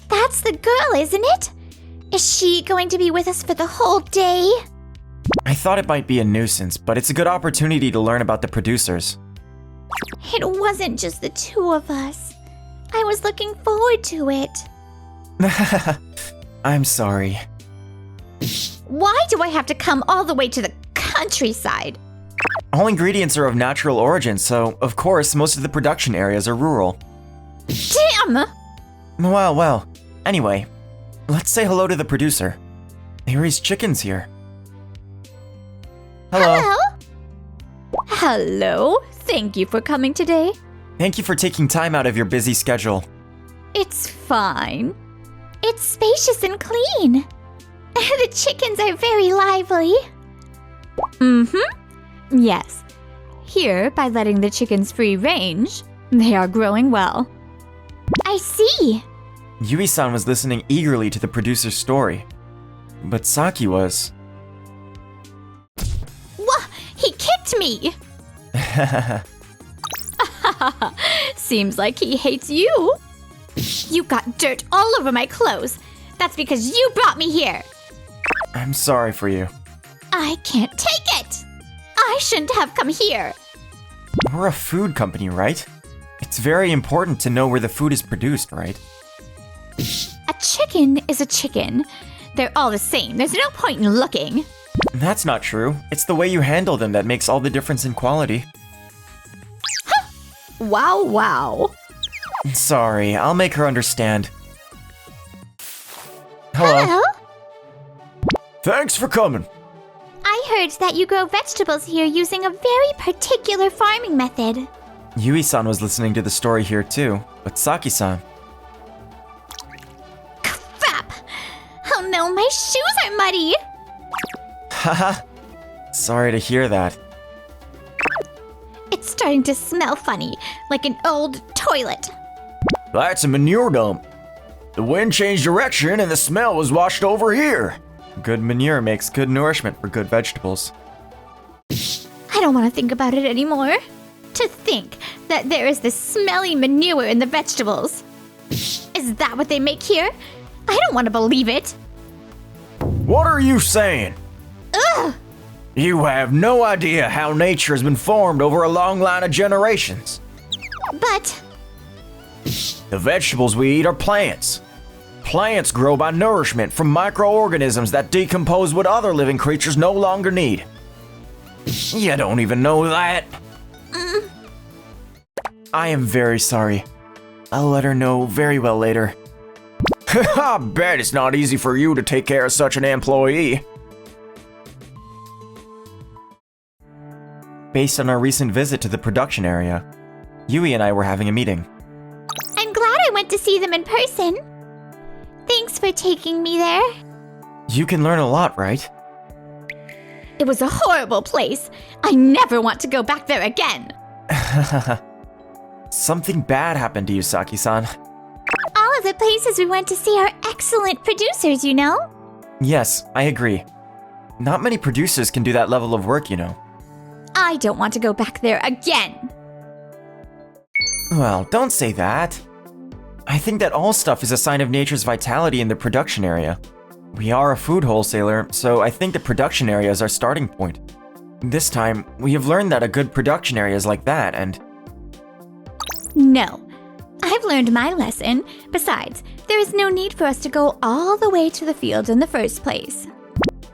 That's the girl, isn't it? Is she going to be with us for the whole day? I thought it might be a nuisance, but it's a good opportunity to learn about the producers. It wasn't just the two of us. I was looking forward to it. I'm sorry. Why do I have to come all the way to the countryside? All ingredients are of natural origin, so of course most of the production areas are rural. Damn! Well. Anyway, let's say hello to the producer. They raise chickens here. Hello. Hello. Thank you for coming today. Thank you for taking time out of your busy schedule. It's fine. It's spacious and clean. The chickens are very lively. Yes. Here, by letting the chickens free range, they are growing well. I see. Yui-san was listening eagerly to the producer's story. But Saki was... Wha? He kicked me! Seems like he hates you. You got dirt all over my clothes. That's because you brought me here. I'm sorry for you. I can't take it. I shouldn't have come here. We're a food company, right? It's very important to know where the food is produced, right? A chicken is a chicken. They're all the same. There's no point in looking. That's not true. It's the way you handle them that makes all the difference in quality. Wow. Sorry, I'll make her understand. Hello. Thanks for coming. I heard that you grow vegetables here using a very particular farming method. Yui-san was listening to the story here too, but Saki-san... Crap! Oh no, my shoes are muddy! Haha. Sorry to hear that. It's starting to smell funny, like an old toilet. That's a manure dump. The wind changed direction and the smell was washed over here. Good manure makes good nourishment for good vegetables. I don't want to think about it anymore. To think that there is this smelly manure in the vegetables. Is that what they make here? I don't want to believe it. What are you saying? Ugh! You have no idea how nature has been formed over a long line of generations. But The vegetables we eat are plants. Plants grow by nourishment from microorganisms that decompose what other living creatures no longer need. You don't even know that. I am very sorry. I'll let her know very well later. I bet it's not easy for you to take care of such an employee. Based on our recent visit to the production area, Yui and I were having a meeting. I'm glad I went to see them in person. Thanks Thanks for taking me there. You can learn a lot, right? It was a horrible place. I never want to go back there again. Something bad happened to you, Saki-san. All of the places we went to see are excellent producers, you know? Yes, I agree. Not many producers can do that level of work, you know. I don't want to go back there again. Well, don't say that. I think that all stuff is a sign of nature's vitality in the production area. We are a food wholesaler, so I think the production area is our starting point. This time, we have learned that a good production area is like that, and... No. I've learned my lesson. Besides, there is no need for us to go all the way to the field in the first place.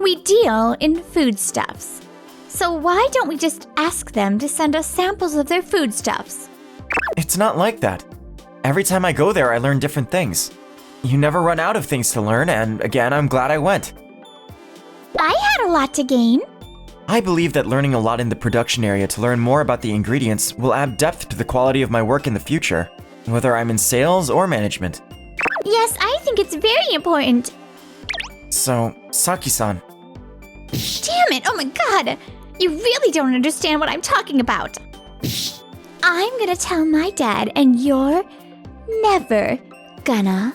We deal in foodstuffs. So why don't we just ask them to send us samples of their foodstuffs? It's not like that. Every time I go there, I learn different things. You never run out of things to learn, and again, I'm glad I went. I had a lot to gain. I believe that learning a lot in the production area to learn more about the ingredients will add depth to the quality of my work in the future, whether I'm in sales or management. Yes, I think it's very important. So, Saki-san, Damn it, oh my god! You really don't understand what I'm talking about. I'm gonna tell my dad, and you're never gonna.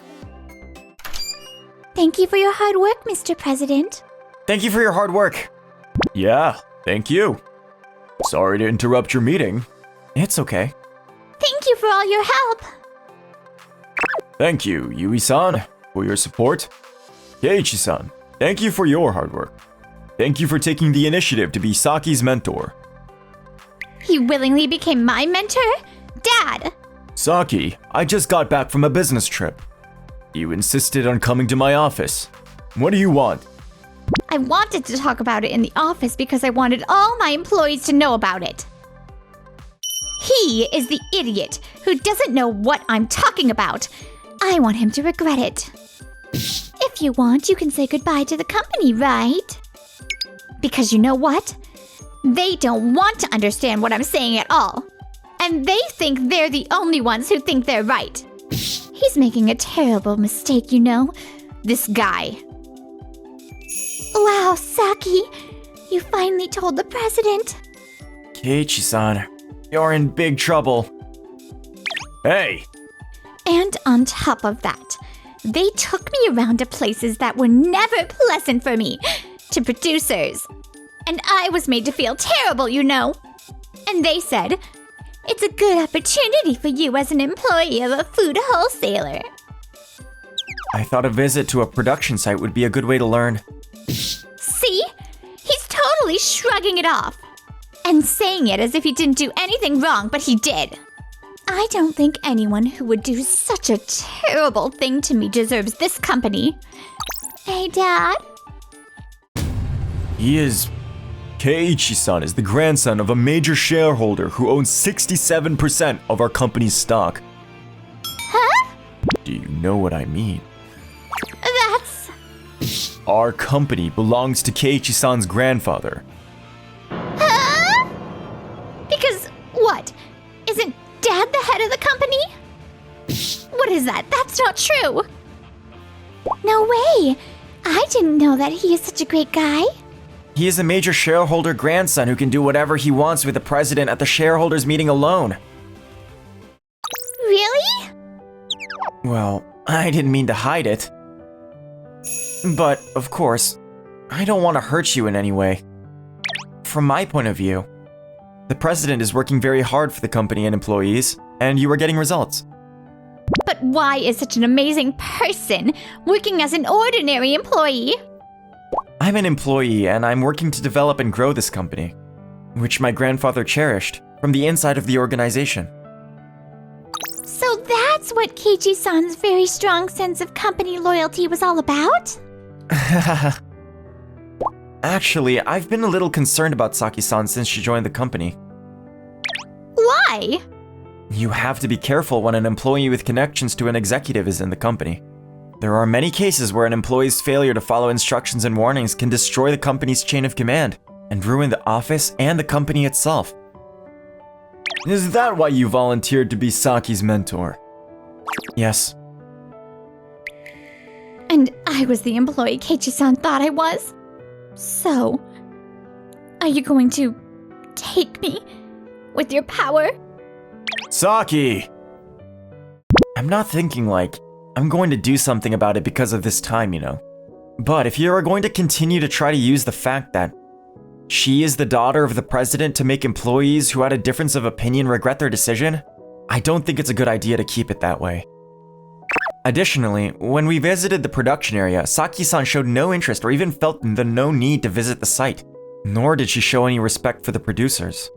Thank you for your hard work, Mr. President. thank you for your hard work. Yeah, thank you. Sorry to interrupt your meeting. It's okay. Thank you for all your help. Thank you, Yui-san, for your support. Keiichi-san, thank you for your hard work. Thank you for taking the initiative to be Saki's mentor. He willingly became my mentor? Dad! Saki, I just got back from a business trip. You insisted on coming to my office. What do you want? I wanted to talk about it in the office because I wanted all my employees to know about it. He is the idiot who doesn't know what I'm talking about. I want him to regret it. If you want, you can say goodbye to the company, right? Because you know what? They don't want to understand what I'm saying at all. And they think they're the only ones who think they're right. He's making a terrible mistake, you know? This guy. Wow, Saki. You finally told the president. Keiichi-san, you're in big trouble. Hey! And on top of that, they took me around to places that were never pleasant for me, to producers. And I was made to feel terrible, you know. And they said, it's a good opportunity for you as an employee of a food wholesaler. I thought a visit to a production site would be a good way to learn. See? He's totally shrugging it off. And saying it as if he didn't do anything wrong, but he did. I don't think anyone who would do such a terrible thing to me deserves this company. Hey, Dad? Keiichi-san is the grandson of a major shareholder who owns 67% of our company's stock. Huh? Do you know what I mean? That's... Our company belongs to Keiichi-san's grandfather. Huh? Because what? Isn't Dad the head of the company? What is that? That's not true. No way. I didn't know that he is such a great guy. He is a major shareholder grandson who can do whatever he wants with the president at the shareholders meeting alone. Really? Well, I didn't mean to hide it. But, of course, I don't want to hurt you in any way. From my point of view, the president is working very hard for the company and employees, and you are getting results. But why is such an amazing person working as an ordinary employee? I'm an employee, and I'm working to develop and grow this company, which my grandfather cherished from the inside of the organization. So that's what Keiichi-san's very strong sense of company loyalty was all about? Actually, I've been a little concerned about Saki-san since she joined the company. Why? You have to be careful when an employee with connections to an executive is in the company. There are many cases where an employee's failure to follow instructions and warnings can destroy the company's chain of command and ruin the office and the company itself. Is that why you volunteered to be Saki's mentor? Yes. And I was the employee Keiichi-san thought I was. So, are you going to take me with your power? Saki! I'm not thinking like I'm going to do something about it because of this time, you know. But if you are going to continue to try to use the fact that she is the daughter of the president to make employees who had a difference of opinion regret their decision, I don't think it's a good idea to keep it that way. Additionally, when we visited the production area, Saki-san showed no interest or even felt the no need to visit the site, nor did she show any respect for the producers.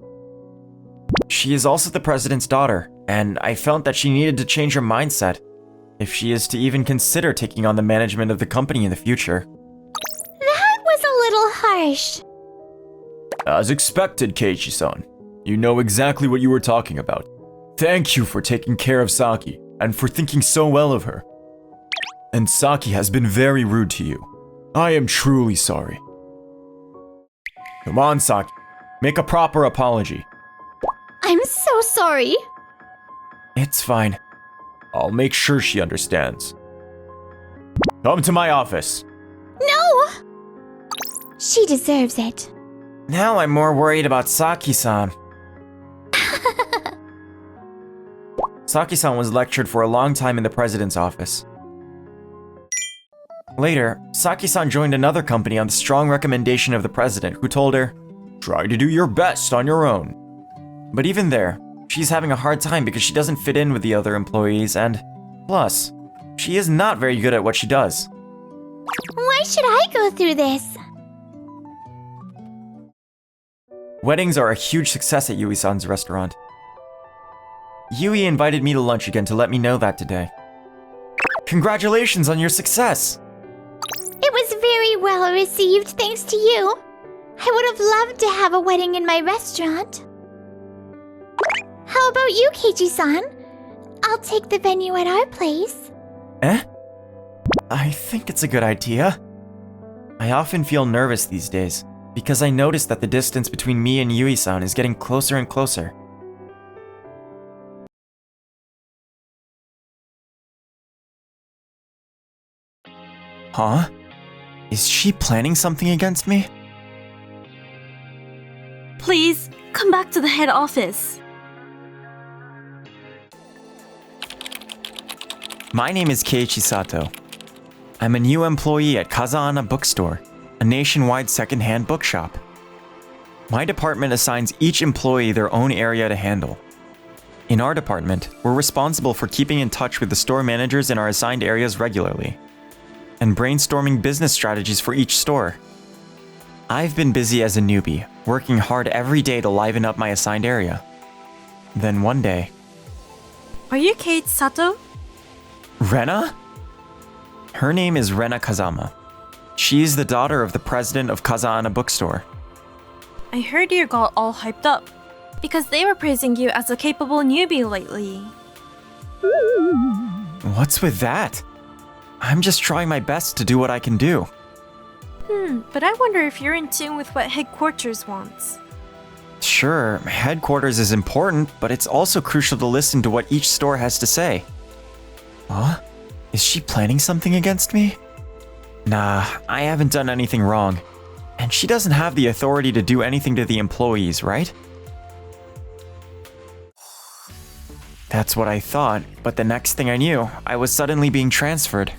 She is also the president's daughter, and I felt that she needed to change her mindset if she is to even consider taking on the management of the company in the future. That was a little harsh. As expected, Keiichi-san. You know exactly what you were talking about. Thank you for taking care of Saki, and for thinking so well of her. And Saki has been very rude to you. I am truly sorry. Come on, Saki. Make a proper apology. I'm so sorry. It's fine. I'll make sure she understands. Come to my office. No! She deserves it. Now I'm more worried about Saki-san. Saki-san was lectured for a long time in the president's office. Later, Saki-san joined another company on the strong recommendation of the president, who told her, "Try to do your best on your own." But even there, she's having a hard time because she doesn't fit in with the other employees, and plus, she is not very good at what she does. Why should I go through this? Weddings are a huge success at Yui-san's restaurant. Yui invited me to lunch again to let me know that today. Congratulations on your success! It was very well received thanks to you. I would have loved to have a wedding in my restaurant. How about you, Keiichi-san? I'll take the venue at our place. Eh? I think it's a good idea. I often feel nervous these days, because I notice that the distance between me and Yui-san is getting closer and closer. Huh? Is she planning something against me? Please, come back to the head office. My name is Keiichi Sato. I'm a new employee at Kazahana Bookstore, a nationwide second-hand bookshop. My department assigns each employee their own area to handle. In our department, we're responsible for keeping in touch with the store managers in our assigned areas regularly, and brainstorming business strategies for each store. I've been busy as a newbie, working hard every day to liven up my assigned area. Then one day... Are you Kate Sato? Rena? Her name is Rena Kazama. She's the daughter of the president of Kazahana Bookstore. I heard you got all hyped up because they were praising you as a capable newbie lately. What's with that? I'm just trying my best to do what I can do. But I wonder if you're in tune with what headquarters wants. Sure, headquarters is important, but it's also crucial to listen to what each store has to say. Huh? Is she planning something against me? Nah, I haven't done anything wrong. And she doesn't have the authority to do anything to the employees, right? That's what I thought, but the next thing I knew, I was suddenly being transferred.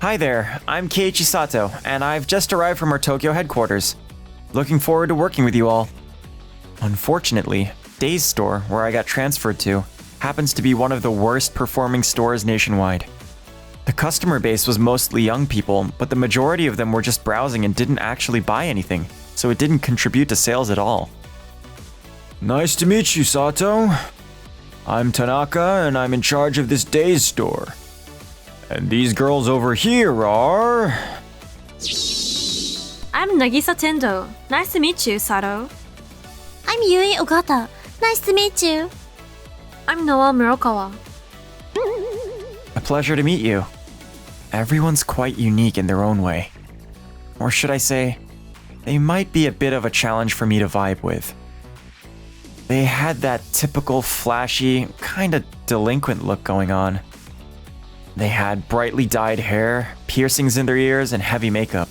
Hi there, I'm Keiichi Sato, and I've just arrived from our Tokyo headquarters. Looking forward to working with you all. Unfortunately, Day's store, where I got transferred to, happens to be one of the worst performing stores nationwide. The customer base was mostly young people, but the majority of them were just browsing and didn't actually buy anything, so it didn't contribute to sales at all. Nice to meet you, Sato. I'm Tanaka, and I'm in charge of this Day's store. And these girls over here are... I'm Nagisa Tendo. Nice to meet you, Sato. I'm Yui Ogata. Nice to meet you. I'm Noa Murokawa. A pleasure to meet you. Everyone's quite unique in their own way. Or should I say, they might be a bit of a challenge for me to vibe with. They had that typical flashy, kinda delinquent look going on. They had brightly dyed hair, piercings in their ears, and heavy makeup.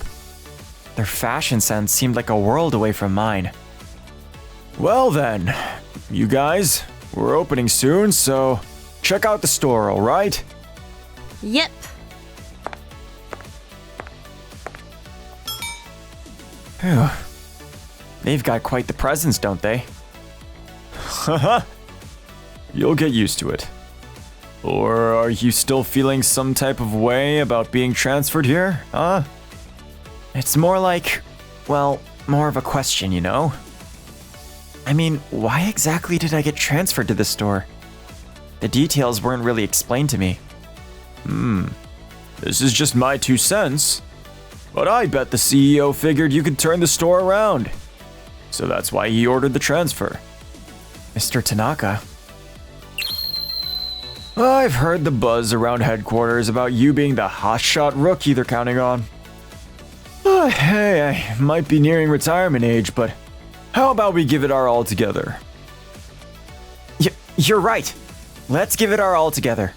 Their fashion sense seemed like a world away from mine. Well then, you guys, we're opening soon, so check out the store, alright? Yep. Phew. They've got quite the presence, don't they? Haha. You'll get used to it. Or are you still feeling some type of way about being transferred here, huh? It's more like, well, more of a question, you know? I mean, why exactly did I get transferred to the store? The details weren't really explained to me. This is just my 2 cents. But I bet the CEO figured you could turn the store around. So that's why he ordered the transfer. Mr. Tanaka, I've heard the buzz around headquarters about you being the hotshot rookie they're counting on. Hey, I might be nearing retirement age, but how about we give it our all together? you're right. Let's give it our all together.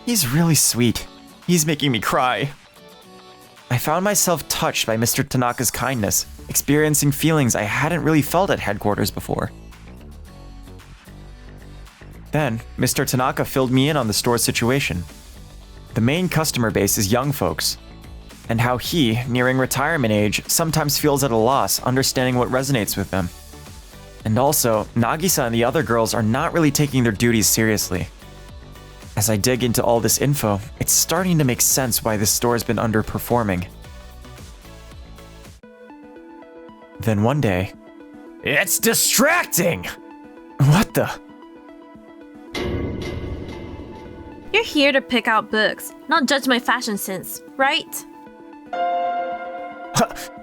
He's really sweet. He's making me cry. I found myself touched by Mr. Tanaka's kindness, experiencing feelings I hadn't really felt at headquarters before. Then, Mr. Tanaka filled me in on the store's situation. The main customer base is young folks, and how he, nearing retirement age, sometimes feels at a loss understanding what resonates with them. And also, Nagisa and the other girls are not really taking their duties seriously. As I dig into all this info, it's starting to make sense why this store has been underperforming. Then one day, It's distracting! what the? You're here to pick out books, not judge my fashion sense, right?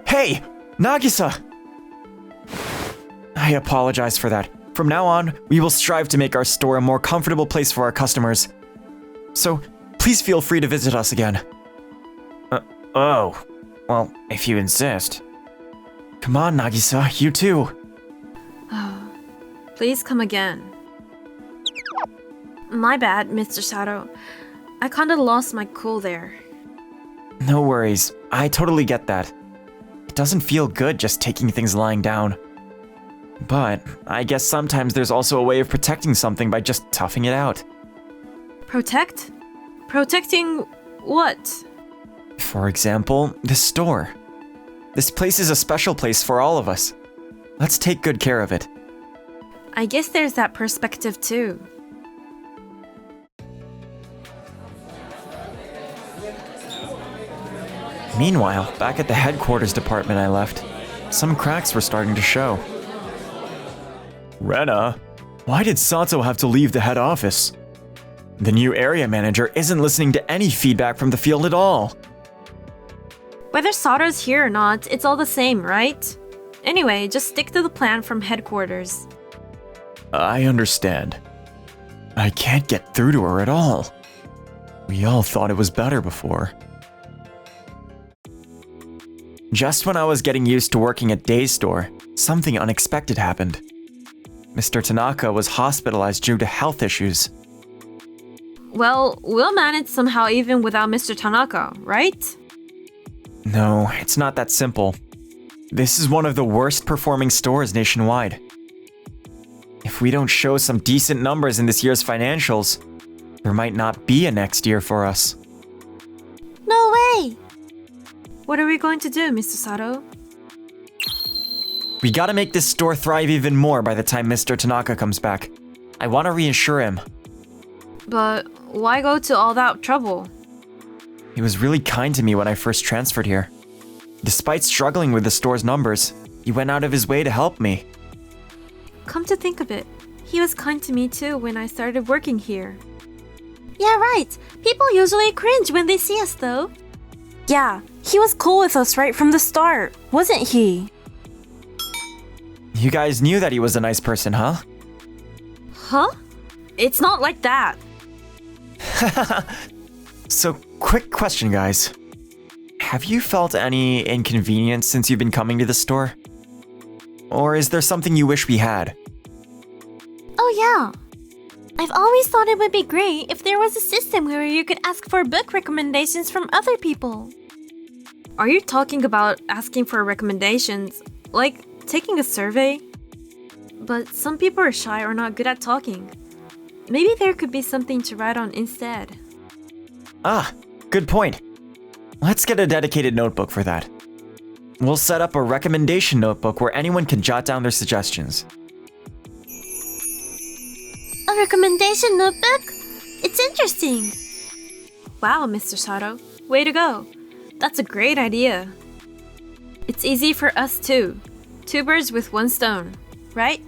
Hey, Nagisa! I apologize for that. From now on, we will strive to make our store a more comfortable place for our customers. So, please feel free to visit us again. Oh, well, if you insist. Come on, Nagisa, you too. Please come again. My bad, Mr. Sato. I kinda lost my cool there. No worries, I totally get that. It doesn't feel good just taking things lying down. But I guess sometimes there's also a way of protecting something by just toughing it out. Protect? Protecting what? For example, this store. This place is a special place for all of us. Let's take good care of it. I guess there's that perspective too. Meanwhile, back at the headquarters department I left, some cracks were starting to show. Rena, why did Sato have to leave the head office? The new area manager isn't listening to any feedback from the field at all. Whether Sato's here or not, it's all the same, right? Anyway, just stick to the plan from headquarters. I understand. I can't get through to her at all. We all thought it was better before. Just when I was getting used to working at Day's store, something unexpected happened. Mr. Tanaka was hospitalized due to health issues. Well, we'll manage somehow even without Mr. Tanaka, right? No, it's not that simple. This is one of the worst performing stores nationwide. If we don't show some decent numbers in this year's financials, there might not be a next year for us. No way! What are we going to do, Mr. Sato? We gotta make this store thrive even more by the time Mr. Tanaka comes back. I want to reassure him. But why go to all that trouble? He was really kind to me when I first transferred here. Despite struggling with the store's numbers, he went out of his way to help me. Come to think of it, he was kind to me too when I started working here. Yeah, right. People usually cringe when they see us though. Yeah, he was cool with us right from the start, wasn't he? You guys knew that he was a nice person, huh? Huh? It's not like that. So, quick question, guys. Have you felt any inconvenience since you've been coming to the store? Or is there something you wish we had? Oh yeah. I've always thought it would be great if there was a system where you could ask for book recommendations from other people. Are you talking about asking for recommendations, like taking a survey? But some people are shy or not good at talking. Maybe there could be something to write on instead. Ah, good point. Let's get a dedicated notebook for that. We'll set up a recommendation notebook where anyone can jot down their suggestions. A recommendation notebook? It's interesting. Wow, Mr. Sato. Way to go. That's a great idea. It's easy for us too. 2 birds with 1 stone, right?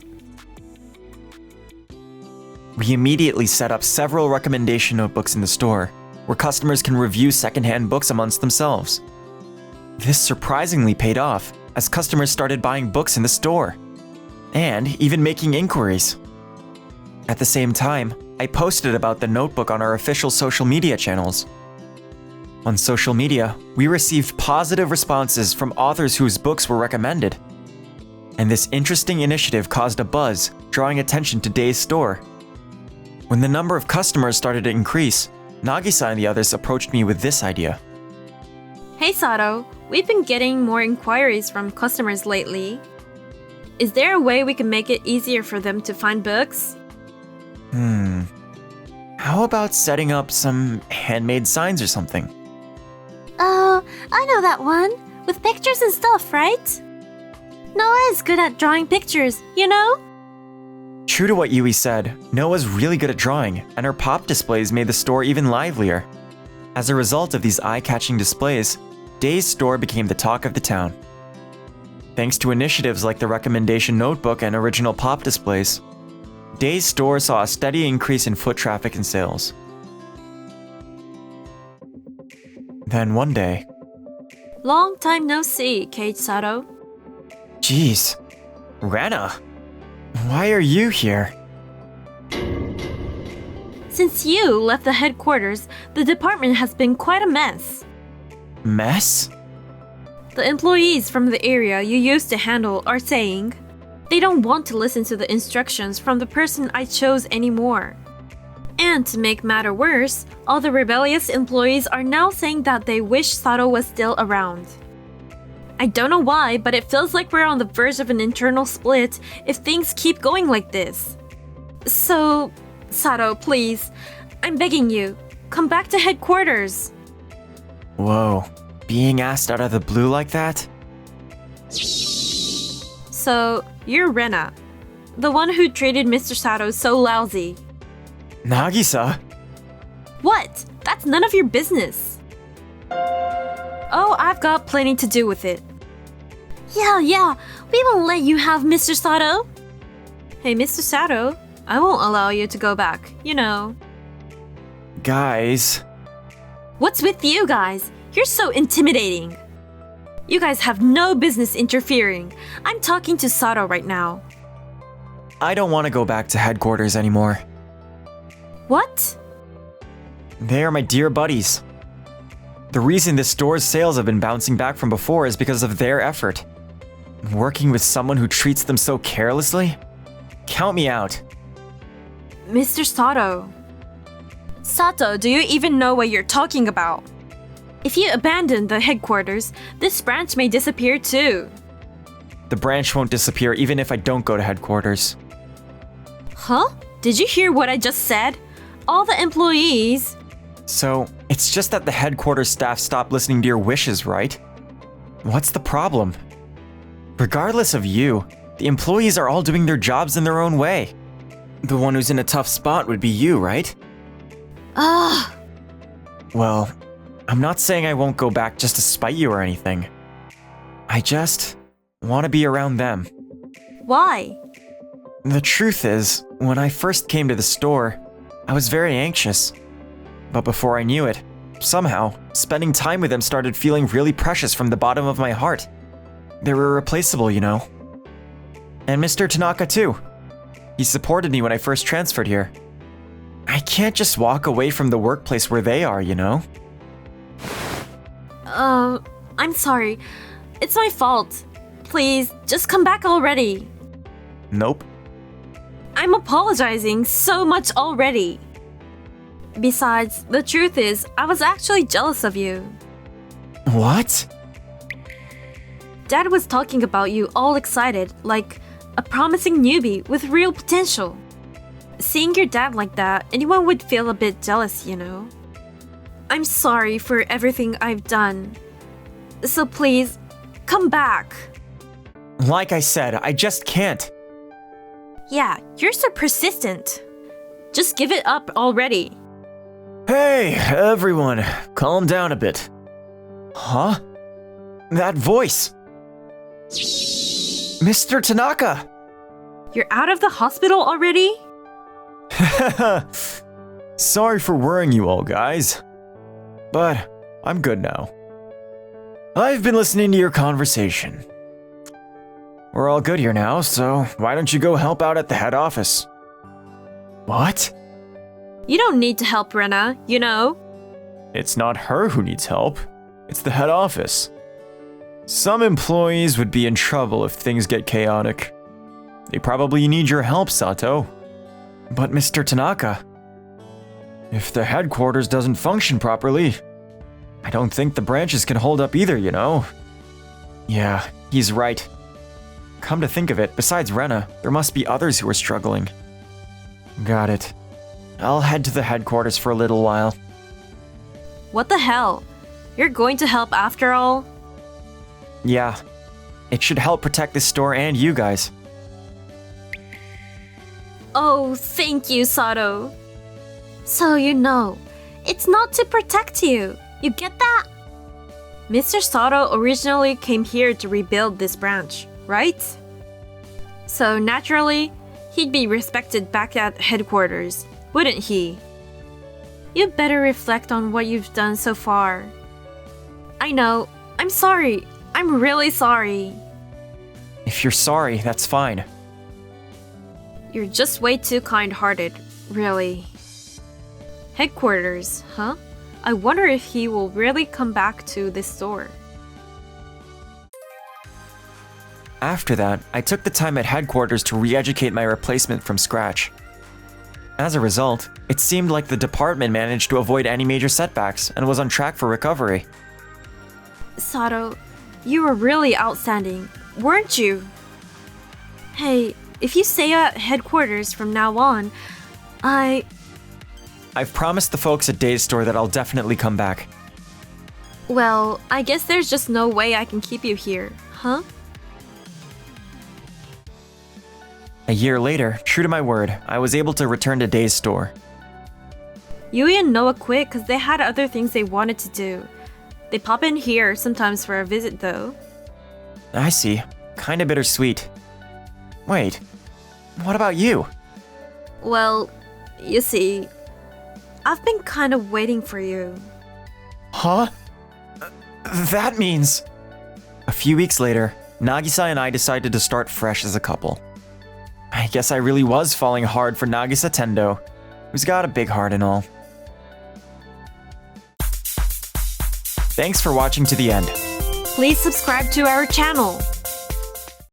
We immediately set up several recommendation notebooks in the store, where customers can review secondhand books amongst themselves. This surprisingly paid off, as customers started buying books in the store, and even making inquiries. At the same time, I posted about the notebook on our official social media channels. On social media, we received positive responses from authors whose books were recommended. And this interesting initiative caused a buzz, drawing attention to Day's store. When the number of customers started to increase, Nagisa and the others approached me with this idea. Hey Sato, we've been getting more inquiries from customers lately. Is there a way we can make it easier for them to find books? How about setting up some handmade signs or something? Oh, I know that one. With pictures and stuff, right? Noah is good at drawing pictures, you know? True to what Yui said, Noah's really good at drawing, and her pop displays made the store even livelier. As a result of these eye-catching displays, Day's store became the talk of the town. Thanks to initiatives like the recommendation notebook and original pop displays, Day's store saw a steady increase in foot traffic and sales. Then one day... Long time no see, Kate Sato. Geez, Rena, why are you here? Since you left the headquarters, the department has been quite a mess. Mess? The employees from the area you used to handle are saying they don't want to listen to the instructions from the person I chose anymore. And to make matter worse, all the rebellious employees are now saying that they wish Sato was still around. I don't know why, but it feels like we're on the verge of an internal split if things keep going like this. So, Sato, please, I'm begging you, come back to headquarters. Whoa, being asked out of the blue like that? So, you're Rena, the one who treated Mr. Sato so lousy. Nagisa? What? That's none of your business. Oh, I've got plenty to do with it. Yeah, we won't let you have Mr. Sato. Hey, Mr. Sato, I won't allow you to go back, you know. Guys... What's with you guys? You're so intimidating. You guys have no business interfering. I'm talking to Sato right now. I don't want to go back to headquarters anymore. What? They are my dear buddies. The reason this store's sales have been bouncing back from before is because of their effort. Working with someone who treats them so carelessly? Count me out. Mr. Sato. Sato, do you even know what you're talking about? If you abandon the headquarters, this branch may disappear too. The branch won't disappear even if I don't go to headquarters. Huh? Did you hear what I just said? All the employees... So, it's just that the headquarters staff stopped listening to your wishes, right? What's the problem? Regardless of you, the employees are all doing their jobs in their own way. The one who's in a tough spot would be you, right? Ugh. Well, I'm not saying I won't go back just to spite you or anything. I just want to be around them. Why? The truth is, when I first came to the store, I was very anxious. But before I knew it, somehow, spending time with them started feeling really precious from the bottom of my heart. They were irreplaceable, you know. And Mr. Tanaka too. He supported me when I first transferred here. I can't just walk away from the workplace where they are, you know? I'm sorry. It's my fault. Please, just come back already. Nope. I'm apologizing so much already. Besides, the truth is, I was actually jealous of you. What? Dad was talking about you all excited, like a promising newbie with real potential. Seeing your dad like that, anyone would feel a bit jealous, you know. I'm sorry for everything I've done. So please, come back. Like I said, I just can't. Yeah, you're so persistent. Just give it up already. Hey, everyone, calm down a bit. Huh? That voice! Mr. Tanaka! You're out of the hospital already? Sorry for worrying you all, guys. But I'm good now. I've been listening to your conversation. We're all good here now, so why don't you go help out at the head office? What? You don't need to help Rena, you know. It's not her who needs help. It's the head office. Some employees would be in trouble if things get chaotic. They probably need your help, Sato. But Mr. Tanaka, if the headquarters doesn't function properly, I don't think the branches can hold up either, you know? Yeah, he's right. Come to think of it, besides Rena, there must be others who are struggling. Got it. I'll head to the headquarters for a little while. What the hell? You're going to help after all? Yeah, it should help protect this store and you guys. Oh, thank you, Sato. So you know, it's not to protect you. You get that? Mr. Sato originally came here to rebuild this branch, right? So naturally, he'd be respected back at headquarters, wouldn't he? You'd better reflect on what you've done so far. I know, I'm sorry. I'm really sorry. If you're sorry, that's fine. You're just way too kind-hearted, really. Headquarters, huh? I wonder if he will really come back to this store. After that, I took the time at headquarters to re-educate my replacement from scratch. As a result, it seemed like the department managed to avoid any major setbacks and was on track for recovery. Sato, you were really outstanding, weren't you? Hey, if you stay at headquarters from now on, I've promised the folks at Day's store that I'll definitely come back. Well, I guess there's just no way I can keep you here, huh? A year later, true to my word, I was able to return to Day's store. Yui and Noah quit because they had other things they wanted to do. They pop in here sometimes for a visit though. I see. Kinda bittersweet. Wait, what about you? Well, you see, I've been kind of waiting for you. Huh? That means... A few weeks later, Nagisa and I decided to start fresh as a couple. I guess I really was falling hard for Nagisa Tendo, who's got a big heart and all. Thanks for watching to the end. Please subscribe to our channel.